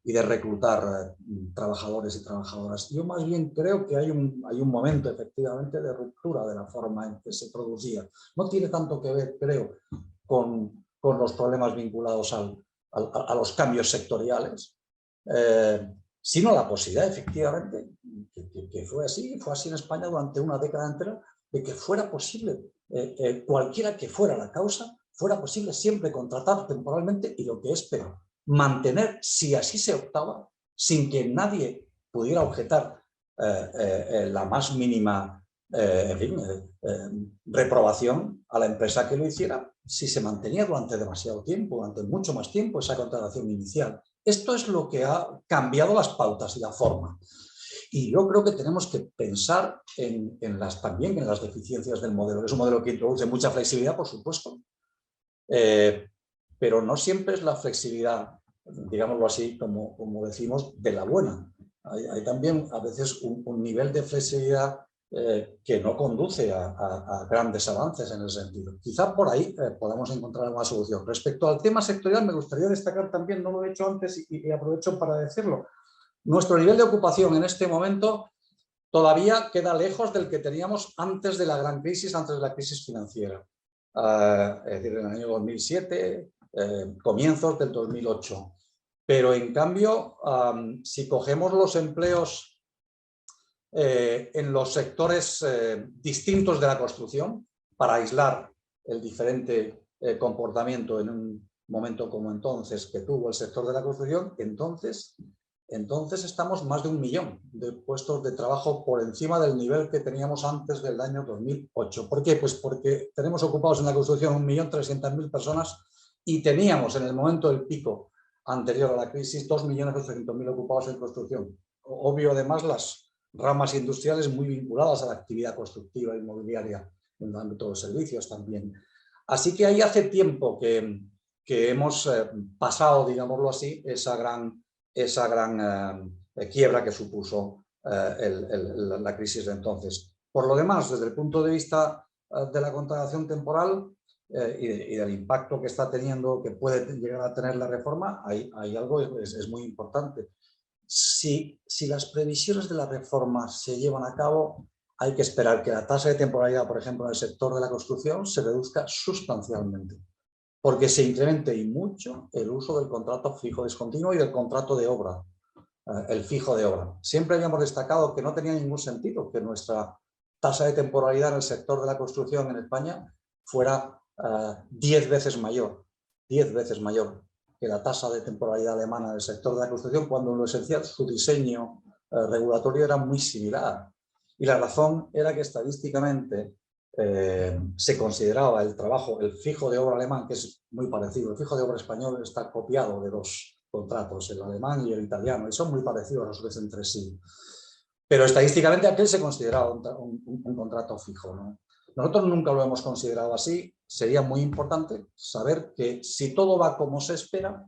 y de reclutar trabajadores y trabajadoras. Yo más bien creo que hay un momento efectivamente de ruptura de la forma en que se producía. No tiene tanto que ver, creo, con los problemas vinculados a los cambios sectoriales, sino la posibilidad efectivamente, que fue así en España durante una década entera, de que fuera posible, cualquiera que fuera la causa, fuera posible siempre contratar temporalmente y lo que es peor, mantener, si así se optaba, sin que nadie pudiera objetar la más mínima reprobación a la empresa que lo hiciera, si se mantenía durante demasiado tiempo, durante mucho más tiempo esa contratación inicial. Esto es lo que ha cambiado las pautas y la forma. Y yo creo que tenemos que pensar también en las deficiencias del modelo. Es un modelo que introduce mucha flexibilidad, por supuesto, pero no siempre es la flexibilidad, digámoslo así, como decimos, de la buena. Hay también a veces un nivel de flexibilidad que no conduce a grandes avances en ese sentido. Quizá por ahí podamos encontrar una solución. Respecto al tema sectorial, me gustaría destacar también, no lo he hecho antes y aprovecho para decirlo, nuestro nivel de ocupación en este momento todavía queda lejos del que teníamos antes de la gran crisis, antes de la crisis financiera. Es decir, en el año 2007, comienzos del 2008. Pero en cambio, si cogemos los empleos en los sectores distintos de la construcción, para aislar el diferente comportamiento en un momento como entonces que tuvo el sector de la construcción, entonces estamos más de 1 millón de puestos de trabajo por encima del nivel que teníamos antes del año 2008. ¿Por qué? Pues porque tenemos ocupados en la construcción 1.300.000 personas y teníamos en el momento del pico anterior a la crisis 2.800.000 ocupados en construcción. Obvio, además, las ramas industriales muy vinculadas a la actividad constructiva inmobiliaria en el ámbito de los servicios también. Así que ahí hace tiempo que hemos pasado, digámoslo así, esa gran quiebra que supuso la crisis de entonces. Por lo demás, desde el punto de vista de la contratación temporal, y del impacto que está teniendo, que puede llegar a tener la reforma, hay algo es muy importante. Si las previsiones de la reforma se llevan a cabo, hay que esperar que la tasa de temporalidad, por ejemplo, en el sector de la construcción, se reduzca sustancialmente, porque se incremente y mucho el uso del contrato fijo discontinuo y del contrato de obra, el fijo de obra. Siempre habíamos destacado que no tenía ningún sentido que nuestra tasa de temporalidad en el sector de la construcción en España fuera 10 veces mayor que la tasa de temporalidad alemana del sector de la construcción, cuando en lo esencial su diseño regulatorio era muy similar. Y la razón era que estadísticamente se consideraba el trabajo, el fijo de obra alemán, que es muy parecido, el fijo de obra español está copiado de dos contratos, el alemán y el italiano, y son muy parecidos a su vez entre sí. Pero estadísticamente aquel se consideraba un contrato fijo, ¿no? Nosotros nunca lo hemos considerado así. Sería muy importante saber que si todo va como se espera,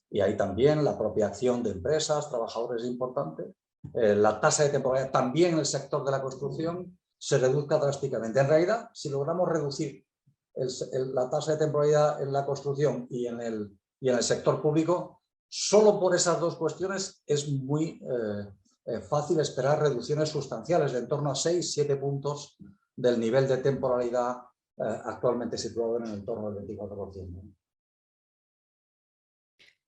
y ahí también la propia acción de empresas, trabajadores es importante, la tasa de temporalidad también en el sector de la construcción se reduzca drásticamente. En realidad, si logramos reducir la tasa de temporalidad en la construcción y en el sector público, solo por esas dos cuestiones es muy fácil esperar reducciones sustanciales de en torno a 6-7 puntos del nivel de temporalidad actualmente situado en el entorno del 24%.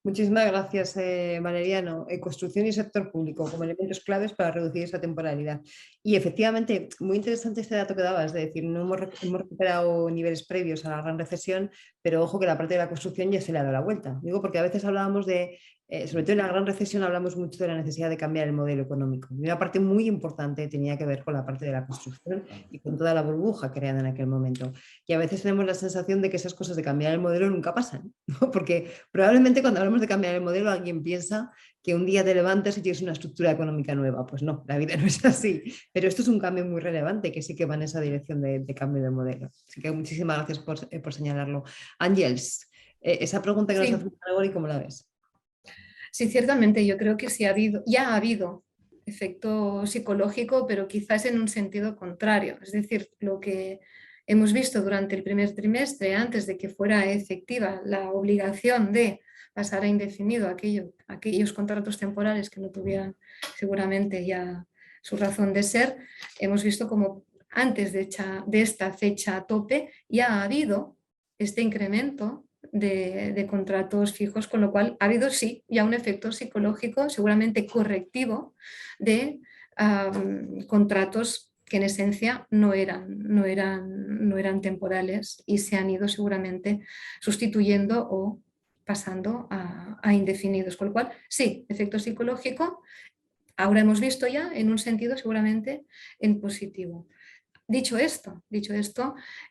Muchísimas gracias, Valeriano. Construcción y sector público como elementos claves para reducir esa temporalidad. Y efectivamente, muy interesante este dato que dabas, de decir, no hemos recuperado niveles previos a la gran recesión, pero ojo que la parte de la construcción ya se le ha dado la vuelta. Digo, porque a veces hablábamos de, sobre todo en la gran recesión, hablamos mucho de la necesidad de cambiar el modelo económico. Y una parte muy importante tenía que ver con la parte de la construcción y con toda la burbuja creada en aquel momento. Y a veces tenemos la sensación de que esas cosas de cambiar el modelo nunca pasan, ¿no? Porque probablemente cuando hablamos de cambiar el modelo alguien piensa que un día te levantas y tienes una estructura económica nueva. Pues no, la vida no es así. Pero esto es un cambio muy relevante que sí que va en esa dirección de cambio de modelo. Así que muchísimas gracias por señalarlo. Ángels, esa pregunta que nos hace Gregori, ¿cómo la ves? Sí, ciertamente, yo creo que sí ya ha habido efecto psicológico, pero quizás en un sentido contrario. Es decir, lo que hemos visto durante el primer trimestre, antes de que fuera efectiva la obligación de pasar a indefinido aquellos contratos temporales que no tuvieran seguramente ya su razón de ser, hemos visto como antes de esta fecha tope ya ha habido este incremento de contratos fijos, con lo cual ha habido sí ya un efecto psicológico seguramente correctivo de contratos que en esencia no eran temporales y se han ido seguramente sustituyendo o pasando a indefinidos, con lo cual sí, efecto psicológico, ahora hemos visto ya en un sentido seguramente en positivo. Dicho esto,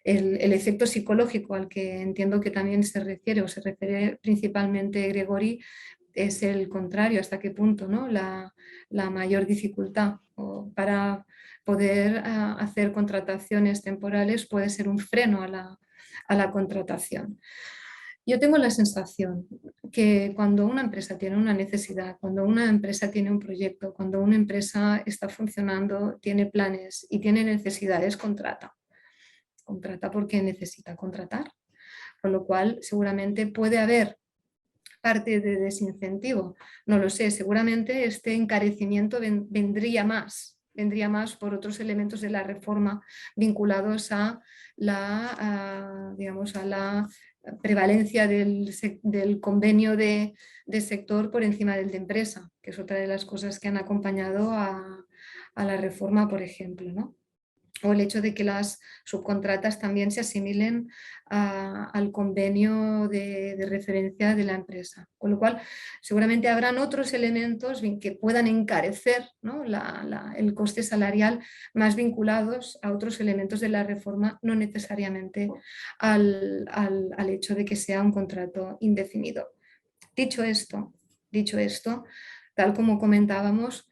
el efecto psicológico al que entiendo que también se refiere o se refiere principalmente Gregori es el contrario, hasta qué punto, ¿no? la mayor dificultad para poder hacer contrataciones temporales puede ser un freno a la contratación. Yo tengo la sensación que cuando una empresa tiene una necesidad, cuando una empresa tiene un proyecto, cuando una empresa está funcionando, tiene planes y tiene necesidades, contrata. Contrata porque necesita contratar. Con lo cual, seguramente puede haber parte de desincentivo. No lo sé, seguramente este encarecimiento vendría más por otros elementos de la reforma vinculados a la prevalencia del convenio de sector por encima del de empresa, que es otra de las cosas que han acompañado a la reforma, por ejemplo, ¿no? O el hecho de que las subcontratas también se asimilen al convenio de referencia de la empresa. Con lo cual, seguramente habrán otros elementos que puedan encarecer, ¿no? el coste salarial más vinculados a otros elementos de la reforma, no necesariamente al hecho de que sea un contrato indefinido. Dicho esto, tal como comentábamos,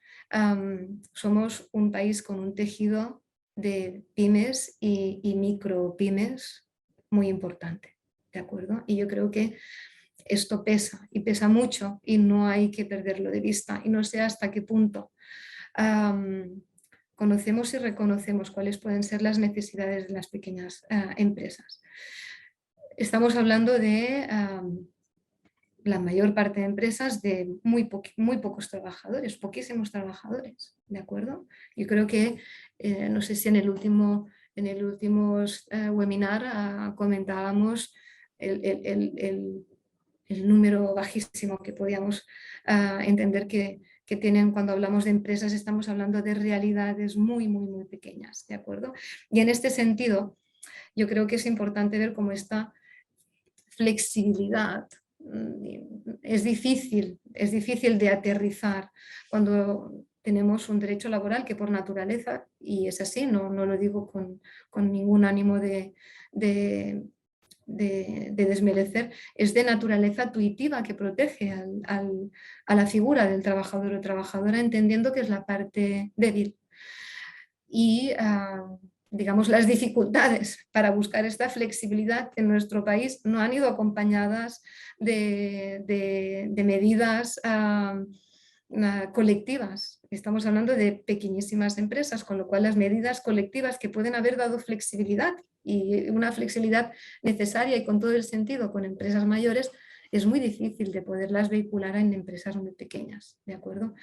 somos un país con un tejido de pymes y micropymes muy importante, ¿de acuerdo? Y yo creo que esto pesa y pesa mucho y no hay que perderlo de vista y no sé hasta qué punto conocemos y reconocemos cuáles pueden ser las necesidades de las pequeñas empresas. estamos hablando de la mayor parte de empresas de muy pocos trabajadores, poquísimos trabajadores, ¿de acuerdo? Yo creo que, no sé si en el último webinar comentábamos el número bajísimo que podíamos entender que tienen cuando hablamos de empresas. Estamos hablando de realidades muy, muy, muy pequeñas, ¿de acuerdo? Y en este sentido, yo creo que es importante ver cómo esta flexibilidad es difícil de aterrizar cuando tenemos un derecho laboral que por naturaleza, y es así, no lo digo con ningún ánimo de desmerecer, es de naturaleza tuitiva, que protege a la figura del trabajador o trabajadora, entendiendo que es la parte débil. Y digamos, las dificultades para buscar esta flexibilidad en nuestro país no han ido acompañadas de medidas colectivas. Estamos hablando de pequeñísimas empresas, con lo cual las medidas colectivas que pueden haber dado flexibilidad, y una flexibilidad necesaria y con todo el sentido con empresas mayores, es muy difícil de poderlas vehicular en empresas muy pequeñas, ¿de acuerdo?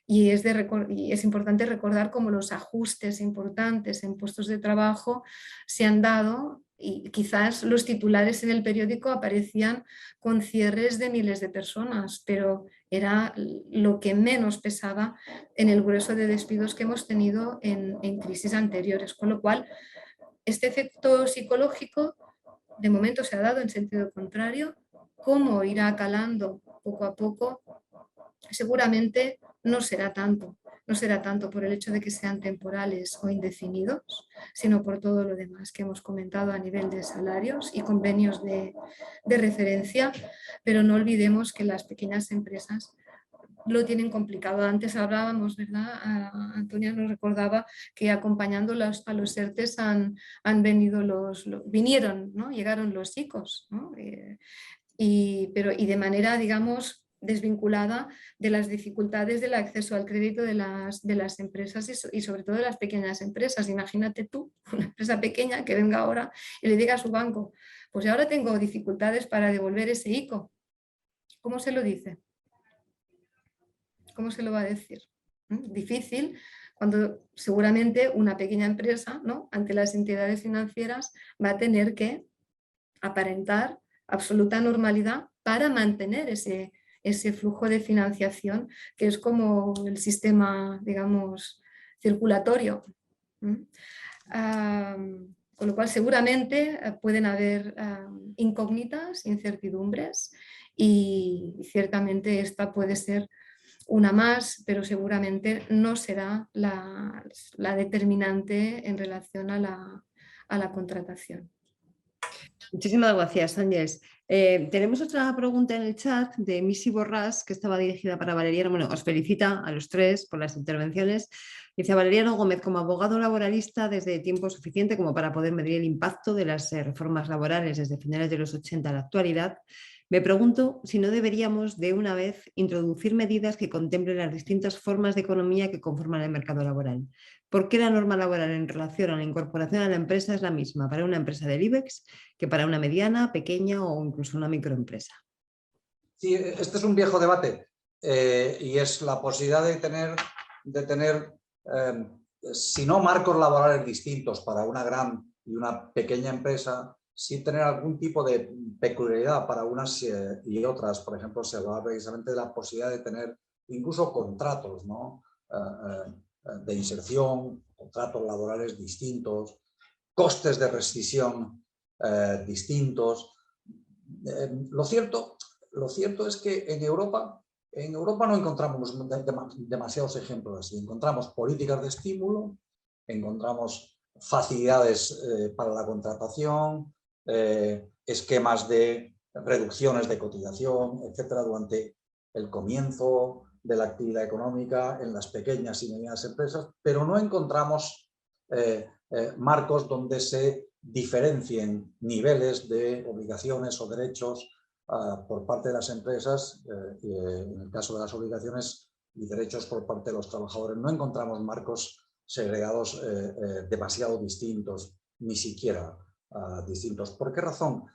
Y es importante recordar cómo los ajustes importantes en puestos de trabajo se han dado, y quizás los titulares en el periódico aparecían con cierres de miles de personas, pero era lo que menos pesaba en el grueso de despidos que hemos tenido en crisis anteriores, con lo cual este efecto psicológico de momento se ha dado en sentido contrario. Cómo irá calando poco a poco, seguramente no será tanto por el hecho de que sean temporales o indefinidos, sino por todo lo demás que hemos comentado a nivel de salarios y convenios de referencia, pero no olvidemos que las pequeñas empresas lo tienen complicado. Antes hablábamos, ¿verdad? Antonia nos recordaba que acompañando a los ERTEs vinieron, ¿no? Llegaron los ICOs, ¿no? Y de manera, digamos, desvinculada de las dificultades del acceso al crédito de las empresas y sobre todo de las pequeñas empresas. Imagínate tú, una empresa pequeña que venga ahora y le diga a su banco, pues ahora tengo dificultades para devolver ese ICO. ¿Cómo se lo dice? ¿Cómo se lo va a decir? Difícil, cuando seguramente una pequeña empresa, ¿no?, ante las entidades financieras va a tener que aparentar absoluta normalidad para mantener ese flujo de financiación, que es como el sistema, digamos, circulatorio. Con lo cual seguramente pueden haber incógnitas, incertidumbres, y ciertamente esta puede ser una más, pero seguramente no será la determinante en relación a la contratación. Muchísimas gracias, Ángeles. Tenemos otra pregunta en el chat de Missy Borrás, que estaba dirigida para Valeriano. Bueno, os felicita a los tres por las intervenciones. Dice: Valeriano Gómez, como abogado laboralista desde tiempo suficiente como para poder medir el impacto de las reformas laborales desde finales de los 80 a la actualidad, me pregunto si no deberíamos de una vez introducir medidas que contemplen las distintas formas de economía que conforman el mercado laboral. ¿Por qué la norma laboral en relación a la incorporación a la empresa es la misma para una empresa del IBEX que para una mediana, pequeña o incluso una microempresa? Sí, este es un viejo debate y es la posibilidad de tener si no marcos laborales distintos para una gran y una pequeña empresa, sí tener algún tipo de peculiaridad para unas y otras. Por ejemplo, se habla precisamente de la posibilidad de tener incluso contratos, ¿no?, de inserción, contratos laborales distintos, costes de rescisión distintos. Lo cierto es que en Europa no encontramos demasiados ejemplos así. Encontramos políticas de estímulo, encontramos facilidades para la contratación, esquemas de reducciones de cotización, etcétera, durante el comienzo de la actividad económica en las pequeñas y medianas empresas, pero no encontramos marcos donde se diferencien niveles de obligaciones o derechos por parte de las empresas, y en el caso de las obligaciones y derechos por parte de los trabajadores. No encontramos marcos segregados demasiado distintos, ni siquiera distintos. ¿Por qué razón?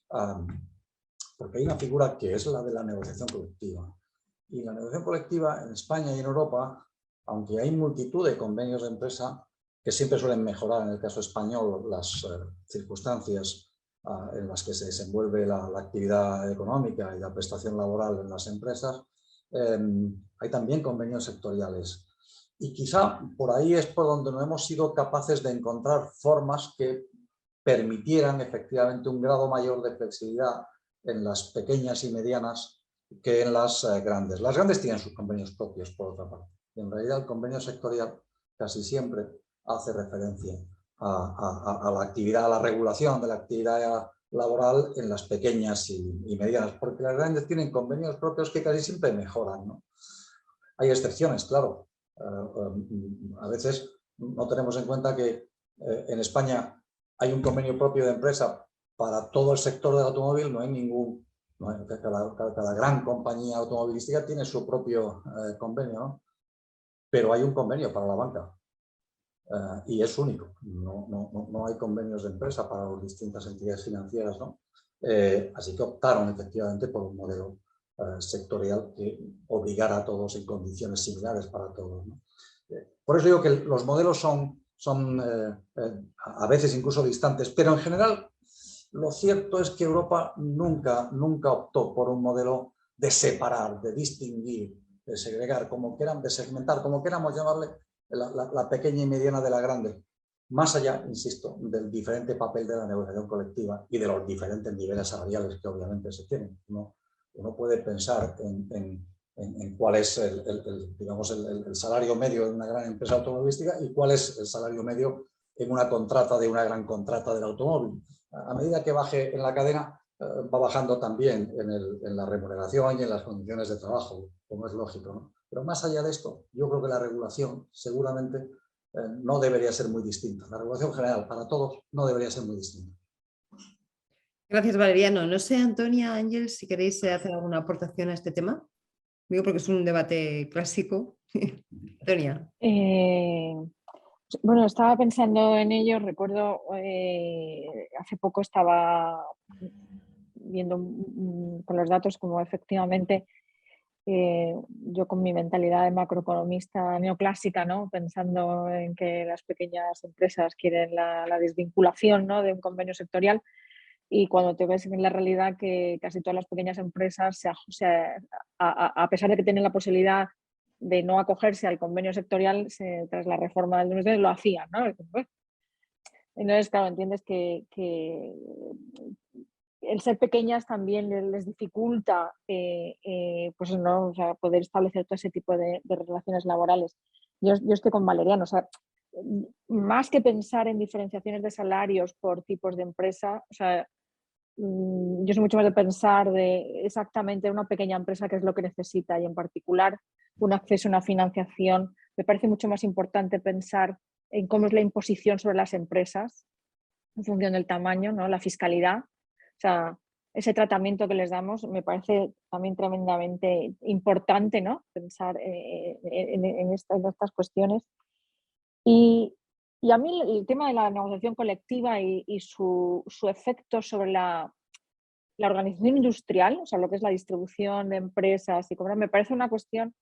porque hay una figura que es la de la negociación colectiva. Y la negociación colectiva en España y en Europa, aunque hay multitud de convenios de empresa que siempre suelen mejorar, en el caso español, las circunstancias en las que se desenvuelve la actividad económica y la prestación laboral en las empresas, hay también convenios sectoriales. Y quizá por ahí es por donde no hemos sido capaces de encontrar formas que permitieran efectivamente un grado mayor de flexibilidad en las pequeñas y medianas que en las grandes. Las grandes tienen sus convenios propios, por otra parte. Y en realidad el convenio sectorial casi siempre hace referencia a la actividad, a la regulación de la actividad laboral en las pequeñas y medianas, porque las grandes tienen convenios propios que casi siempre mejoran, ¿no? Hay excepciones, claro. A veces no tenemos en cuenta que en España hay un convenio propio de empresa para todo el sector del automóvil, no hay ningún... Cada gran compañía automovilística tiene su propio convenio, ¿no? Pero hay un convenio para la banca y es único. No hay convenios de empresa para las distintas entidades financieras, ¿no? Así que optaron efectivamente por un modelo sectorial que obligara a todos en condiciones similares para todos, ¿no? Por eso digo que los modelos son a veces incluso distantes, pero en general lo cierto es que Europa nunca optó por un modelo de separar, de distinguir, de segregar, como quieran, de segmentar, como queramos llamarle, la pequeña y mediana de la grande. Más allá, insisto, del diferente papel de la negociación colectiva y de los diferentes niveles salariales que obviamente se tienen. Uno puede pensar en cuál es digamos, el salario medio de una gran empresa automovilística y cuál es el salario medio en una contrata de una gran contrata del automóvil. A medida que baje en la cadena, va bajando también en la remuneración y en las condiciones de trabajo, como es lógico, ¿no? Pero más allá de esto, yo creo que la regulación seguramente no debería ser muy distinta. La regulación general para todos no debería ser muy distinta. Gracias, Valeriano. No sé, Antonia, Ángel, si queréis hacer alguna aportación a este tema. Digo porque es un debate clásico. Antonia. Bueno, estaba pensando en ello. Recuerdo, hace poco estaba viendo con los datos como efectivamente yo con mi mentalidad de macroeconomista neoclásica, ¿no? Pensando en que las pequeñas empresas quieren la desvinculación, ¿no? De un convenio sectorial, y cuando te ves en la realidad que casi todas las pequeñas empresas, a pesar de que tienen la posibilidad de no acogerse al convenio sectorial, tras la reforma del 2020 lo hacían, ¿no? Entonces, claro, entiendes que el ser pequeñas también les dificulta pues, ¿no? O sea, poder establecer todo ese tipo de relaciones laborales. Yo estoy con Valeriano, o sea, más que pensar en diferenciaciones de salarios por tipos de empresa, o sea, yo soy mucho más de pensar de exactamente una pequeña empresa qué es lo que necesita, y en particular un acceso a una financiación. Me parece mucho más importante pensar en cómo es la imposición sobre las empresas en función del tamaño, ¿no? La fiscalidad. O sea, ese tratamiento que les damos me parece también tremendamente importante, ¿no? Pensar en estas cuestiones. Y a mí el tema de la negociación colectiva y su efecto sobre la organización industrial, o sea, lo que es la distribución de empresas y cómo, me parece una cuestión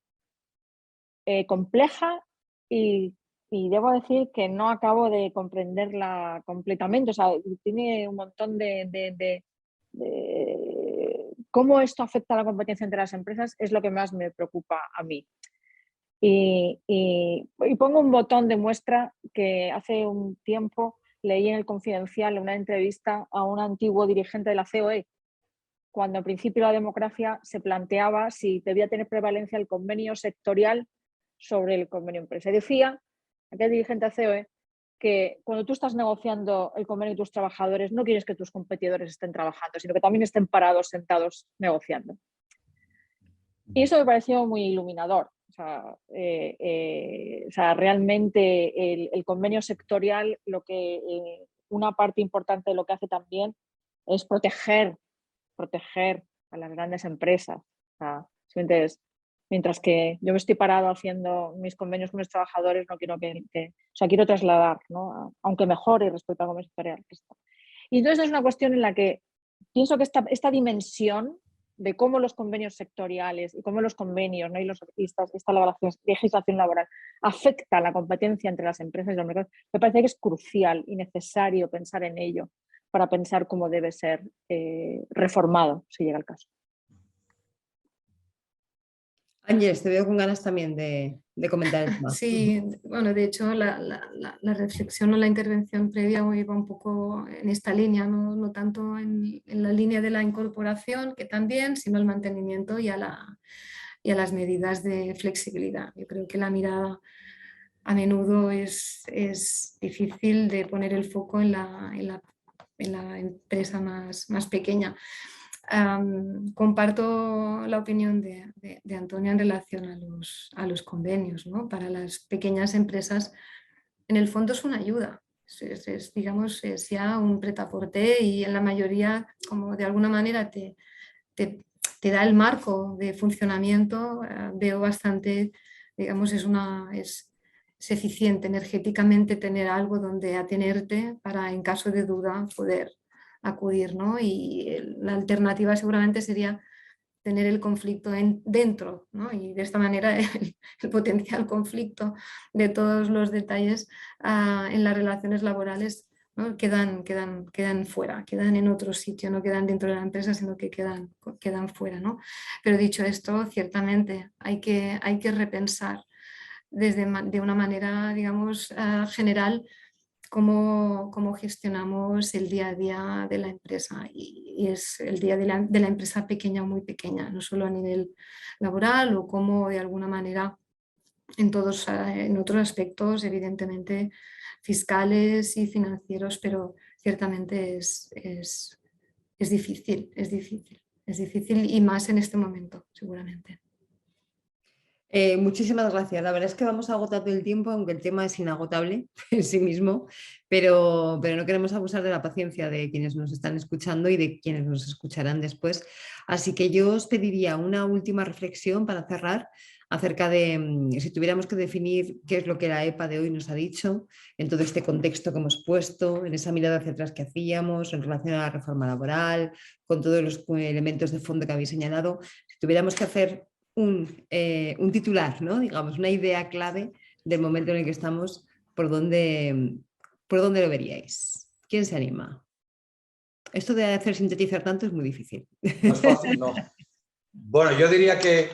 compleja y debo decir que no acabo de comprenderla completamente. O sea, tiene un montón de cómo esto afecta a la competencia entre las empresas, es lo que más me preocupa a mí. Y pongo un botón de muestra que hace un tiempo leí en El Confidencial una entrevista a un antiguo dirigente de la COE, cuando al principio la democracia se planteaba si debía tener prevalencia el convenio sectorial sobre el convenio empresa. Y decía aquel dirigente de COE que cuando tú estás negociando el convenio de tus trabajadores, no quieres que tus competidores estén trabajando, sino que también estén parados, sentados, negociando. Y eso me pareció muy iluminador. O sea, realmente el convenio sectorial, una parte importante de lo que hace también es proteger a las grandes empresas. O sea, mientras que yo me estoy parado haciendo mis convenios con mis trabajadores, no quiero quiero trasladar, ¿no? Aunque mejore respecto al convenio sectorial. Y entonces es una cuestión en la que pienso que esta dimensión de cómo los convenios sectoriales y cómo los convenios, ¿no? y esta legislación laboral afecta la competencia entre las empresas y los mercados, me parece que es crucial y necesario pensar en ello para pensar cómo debe ser reformado, si llega el caso. Ángeles, te veo con ganas también de comentar el tema. Sí, bueno, de hecho la reflexión o la intervención previa iba un poco en esta línea, no tanto en la línea de la incorporación, que también, sino el mantenimiento y a las medidas de flexibilidad. Yo creo que la mirada a menudo es difícil de poner el foco en la empresa más pequeña. Comparto la opinión de Antonia en relación a los convenios, ¿no? Para las pequeñas empresas, en el fondo es una ayuda, digamos, es ya un prêt-à-porter y en la mayoría, como de alguna manera te da el marco de funcionamiento, veo bastante, digamos, es eficiente energéticamente tener algo donde atenerte para, en caso de duda, poder acudir, ¿no? Y la alternativa seguramente sería tener el conflicto dentro, ¿no? Y de esta manera el potencial conflicto de todos los detalles en las relaciones laborales, ¿no? quedan fuera, quedan en otro sitio, no quedan dentro de la empresa, sino que quedan fuera, ¿no? Pero dicho esto, ciertamente hay que repensar de una manera, digamos, general cómo gestionamos el día a día de la empresa y es el día de la empresa pequeña o muy pequeña, no solo a nivel laboral o cómo de alguna manera en otros aspectos, evidentemente fiscales y financieros, pero ciertamente es difícil y más en este momento, seguramente. Muchísimas gracias. La verdad es que vamos agotando el tiempo, aunque el tema es inagotable en sí mismo, pero no queremos abusar de la paciencia de quienes nos están escuchando y de quienes nos escucharán después. Así que yo os pediría una última reflexión para cerrar acerca de si tuviéramos que definir qué es lo que la EPA de hoy nos ha dicho, en todo este contexto que hemos puesto, en esa mirada hacia atrás que hacíamos, en relación a la reforma laboral, con todos los elementos de fondo que habéis señalado. Si tuviéramos que hacer un titular, ¿no? Digamos, una idea clave del momento en el que estamos, ¿por dónde lo veríais? ¿Quién se anima? Esto de hacer sintetizar tanto es muy difícil. No es fácil, no. Bueno, yo diría que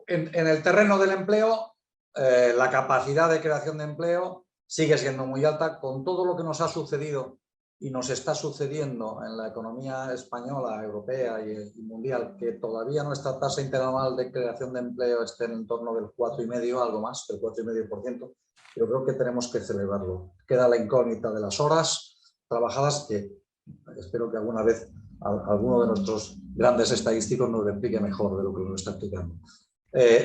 en el terreno del empleo, la capacidad de creación de empleo sigue siendo muy alta con todo lo que nos ha sucedido y nos está sucediendo en la economía española, europea y mundial, que todavía nuestra tasa interanual de creación de empleo esté en torno del 4,5%, algo más, del 4,5%. Yo creo que tenemos que celebrarlo. Queda la incógnita de las horas trabajadas, que espero que alguna vez alguno de nuestros grandes estadísticos nos lo explique mejor de lo que nos está explicando.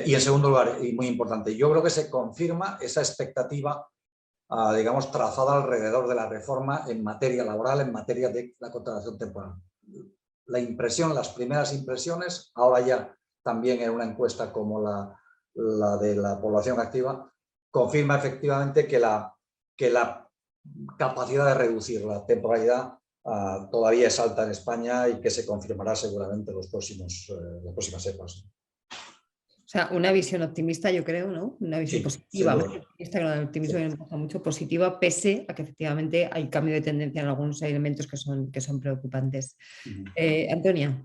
Y en segundo lugar, y muy importante, yo creo que se confirma esa expectativa digamos, trazada alrededor de la reforma en materia laboral, en materia de la contratación temporal. La impresión, las primeras impresiones, ahora ya también en una encuesta como la de la población activa, confirma efectivamente que la capacidad de reducir la temporalidad todavía es alta en España y que se confirmará seguramente en las próximas EPAs. O sea, una visión optimista, yo creo, ¿no? Una visión positiva. El optimismo me importa mucho, positiva, pese a que efectivamente hay cambio de tendencia en algunos elementos que son preocupantes. Antonia,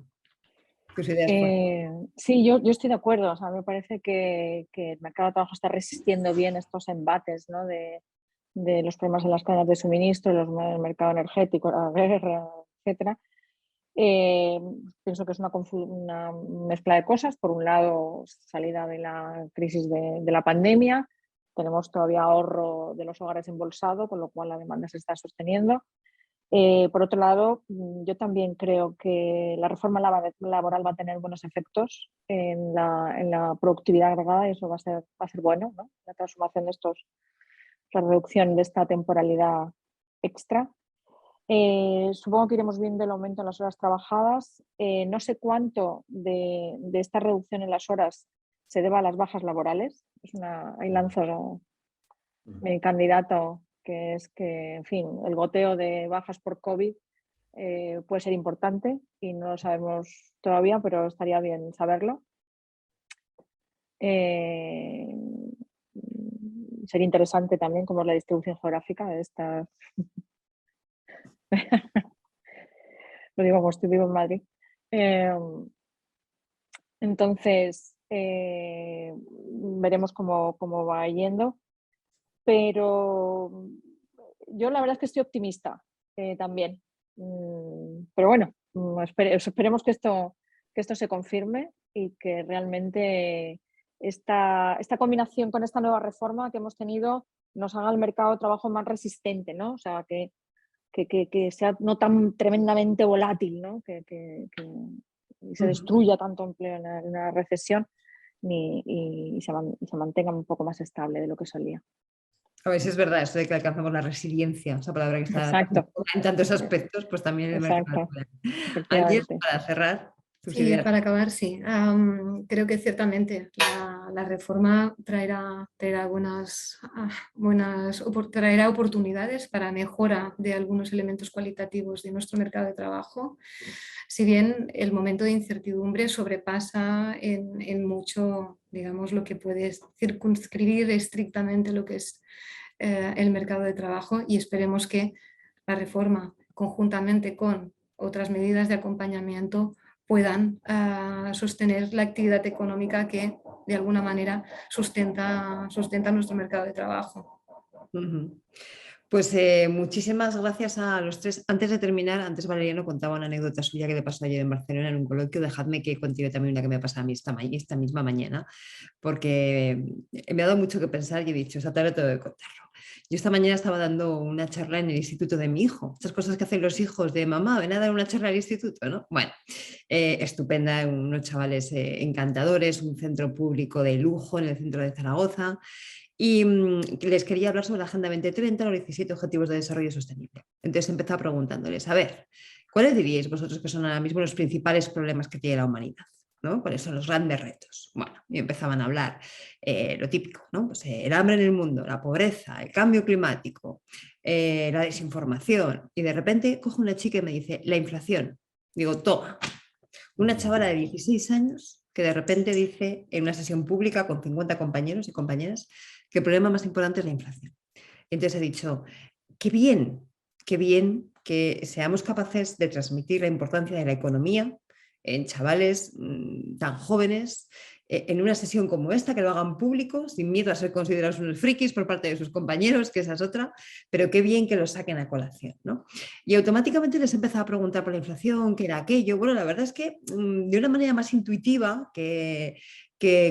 tus ideas. Sí, yo estoy de acuerdo. O sea, me parece que el mercado de trabajo está resistiendo bien estos embates, ¿no? de los problemas en las cadenas de suministro, el mercado energético, la guerra, etcétera. Pienso que es una mezcla de cosas. Por un lado, salida de la crisis de la pandemia, tenemos todavía ahorro de los hogares embolsado, con lo cual la demanda se está sosteniendo. Por otro lado, yo también creo que la reforma laboral va a tener buenos efectos en la productividad agregada y eso va a ser bueno, ¿no? La transformación de la reducción de esta temporalidad extra. Supongo que iremos viendo el aumento en las horas trabajadas. No sé cuánto de esta reducción en las horas se deba a las bajas laborales. Ahí lanzo mi candidato, que es que, en fin, el goteo de bajas por COVID puede ser importante y no lo sabemos todavía, pero estaría bien saberlo. Sería interesante también cómo es la distribución geográfica de estas. Lo digo como estoy vivo en Madrid. Entonces, veremos cómo va yendo. Pero yo la verdad es que estoy optimista también. Pero bueno, esperemos que esto se confirme y que realmente esta combinación con esta nueva reforma que hemos tenido nos haga el mercado de trabajo más resistente, ¿no? O sea, que sea no tan tremendamente volátil, ¿no? Que se destruya tanto empleo en una recesión y se mantenga un poco más estable de lo que solía. A ver si es verdad eso de que alcanzamos la resiliencia, esa palabra que está Exacto. en tantos aspectos, pues también el mercado. Ángeles, para cerrar. Sí, para acabar, sí. Creo que ciertamente la reforma traerá traerá oportunidades para mejora de algunos elementos cualitativos de nuestro mercado de trabajo, si bien el momento de incertidumbre sobrepasa en mucho, digamos, lo que puede circunscribir estrictamente lo que es el mercado de trabajo, y esperemos que la reforma, conjuntamente con otras medidas de acompañamiento, puedan sostener la actividad económica que de alguna manera sustenta nuestro mercado de trabajo. Pues muchísimas gracias a los tres. Antes de terminar, antes Valeriano contaba una anécdota suya que le pasó ayer en Barcelona en un coloquio. Dejadme que continúe también una que me ha pasado a mí esta misma mañana, porque me ha dado mucho que pensar y he dicho, esta tarde tengo que contarlo. Yo esta mañana estaba dando una charla en el instituto de mi hijo. Estas cosas que hacen los hijos de mamá, ven a dar una charla al instituto, ¿no? Bueno, estupenda, unos chavales encantadores, un centro público de lujo en el centro de Zaragoza. Y les quería hablar sobre la Agenda 2030, los 17 Objetivos de Desarrollo Sostenible. Entonces empezaba preguntándoles, a ver, ¿cuáles diríais vosotros que son ahora mismo los principales problemas que tiene la humanidad? ¿No? ¿Cuáles son los grandes retos? Bueno, y empezaban a hablar lo típico, ¿no? Pues, el hambre en el mundo, la pobreza, el cambio climático, la desinformación. Y de repente cojo una chica y me dice, la inflación. Digo, toma, una chavala de 16 años que de repente dice en una sesión pública con 50 compañeros y compañeras que el problema más importante es la inflación. Entonces he dicho, qué bien que seamos capaces de transmitir la importancia de la economía en chavales tan jóvenes, en una sesión como esta, que lo hagan público, sin miedo a ser considerados unos frikis por parte de sus compañeros, que esa es otra, pero qué bien que lo saquen a colación, ¿no? Y automáticamente les empezaba a preguntar por la inflación, qué era aquello. Bueno, la verdad es que de una manera más intuitiva que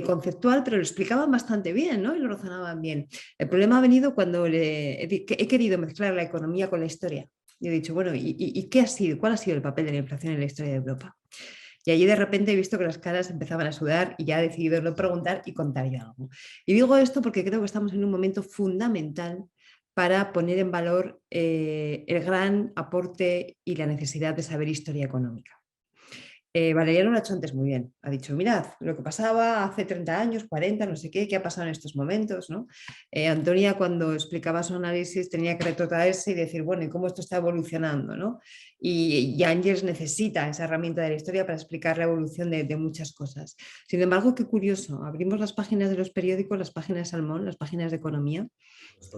conceptual, pero lo explicaban bastante bien, ¿no? Y lo razonaban bien. El problema ha venido cuando he querido mezclar la economía con la historia. Y he dicho, bueno, ¿y qué ha sido? ¿Cuál ha sido el papel de la inflación en la historia de Europa? Y allí de repente he visto que las caras empezaban a sudar y ya he decidido no preguntar y contar yo algo. Y digo esto porque creo que estamos en un momento fundamental para poner en valor el gran aporte y la necesidad de saber historia económica. Valeriano lo ha hecho antes muy bien. Ha dicho, mirad, lo que pasaba hace 30 años, 40, no sé qué ha pasado en estos momentos, ¿no? Antonia, cuando explicaba su análisis, tenía que retrotraerse y decir, bueno, ¿y cómo esto está evolucionando, ¿no? Y Ángeles necesita esa herramienta de la historia para explicar la evolución de muchas cosas. Sin embargo, qué curioso, abrimos las páginas de los periódicos, las páginas de Salmón, las páginas de economía,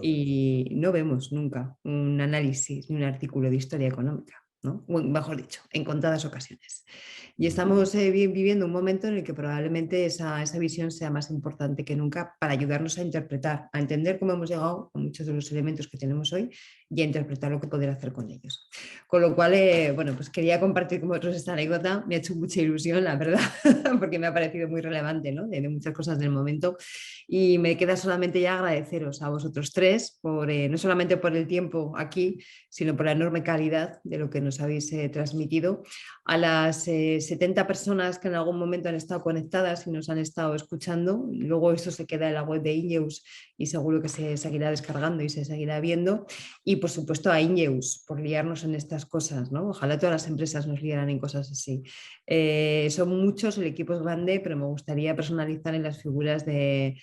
y no vemos nunca un análisis ni un artículo de historia económica, ¿no? O, mejor dicho, en contadas ocasiones. Y estamos viviendo un momento en el que probablemente esa visión sea más importante que nunca para ayudarnos a interpretar, a entender cómo hemos llegado a muchos de los elementos que tenemos hoy y a interpretar lo que poder hacer con ellos. Con lo cual, bueno, pues quería compartir con vosotros esta anécdota. Me ha hecho mucha ilusión, la verdad, porque me ha parecido muy relevante, ¿no? De muchas cosas del momento. Y me queda solamente ya agradeceros a vosotros tres, no solamente por el tiempo aquí, sino por la enorme calidad de lo que nos habéis transmitido. A las 70 personas que en algún momento han estado conectadas y nos han estado escuchando. Luego eso se queda en la web de Ingeus y seguro que se seguirá descargando y se seguirá viendo. Y por supuesto a Ingeus por liarnos en estas cosas, ¿no? Ojalá todas las empresas nos liaran en cosas así. Son muchos, el equipo es grande, pero me gustaría personalizar en las figuras de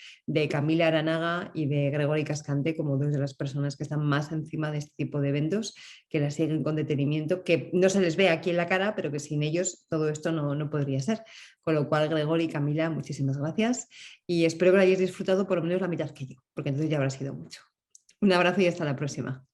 Camila Aranaga y de Gregory Cascante como dos de las personas que están más encima de este tipo de eventos, que las siguen con detenimiento talento que no se les ve aquí en la cara, pero que sin ellos todo esto no podría ser. Con lo cual, Gregory y Camila, muchísimas gracias y espero que lo hayáis disfrutado por lo menos la mitad que yo, porque entonces ya habrá sido mucho. Un abrazo y hasta la próxima.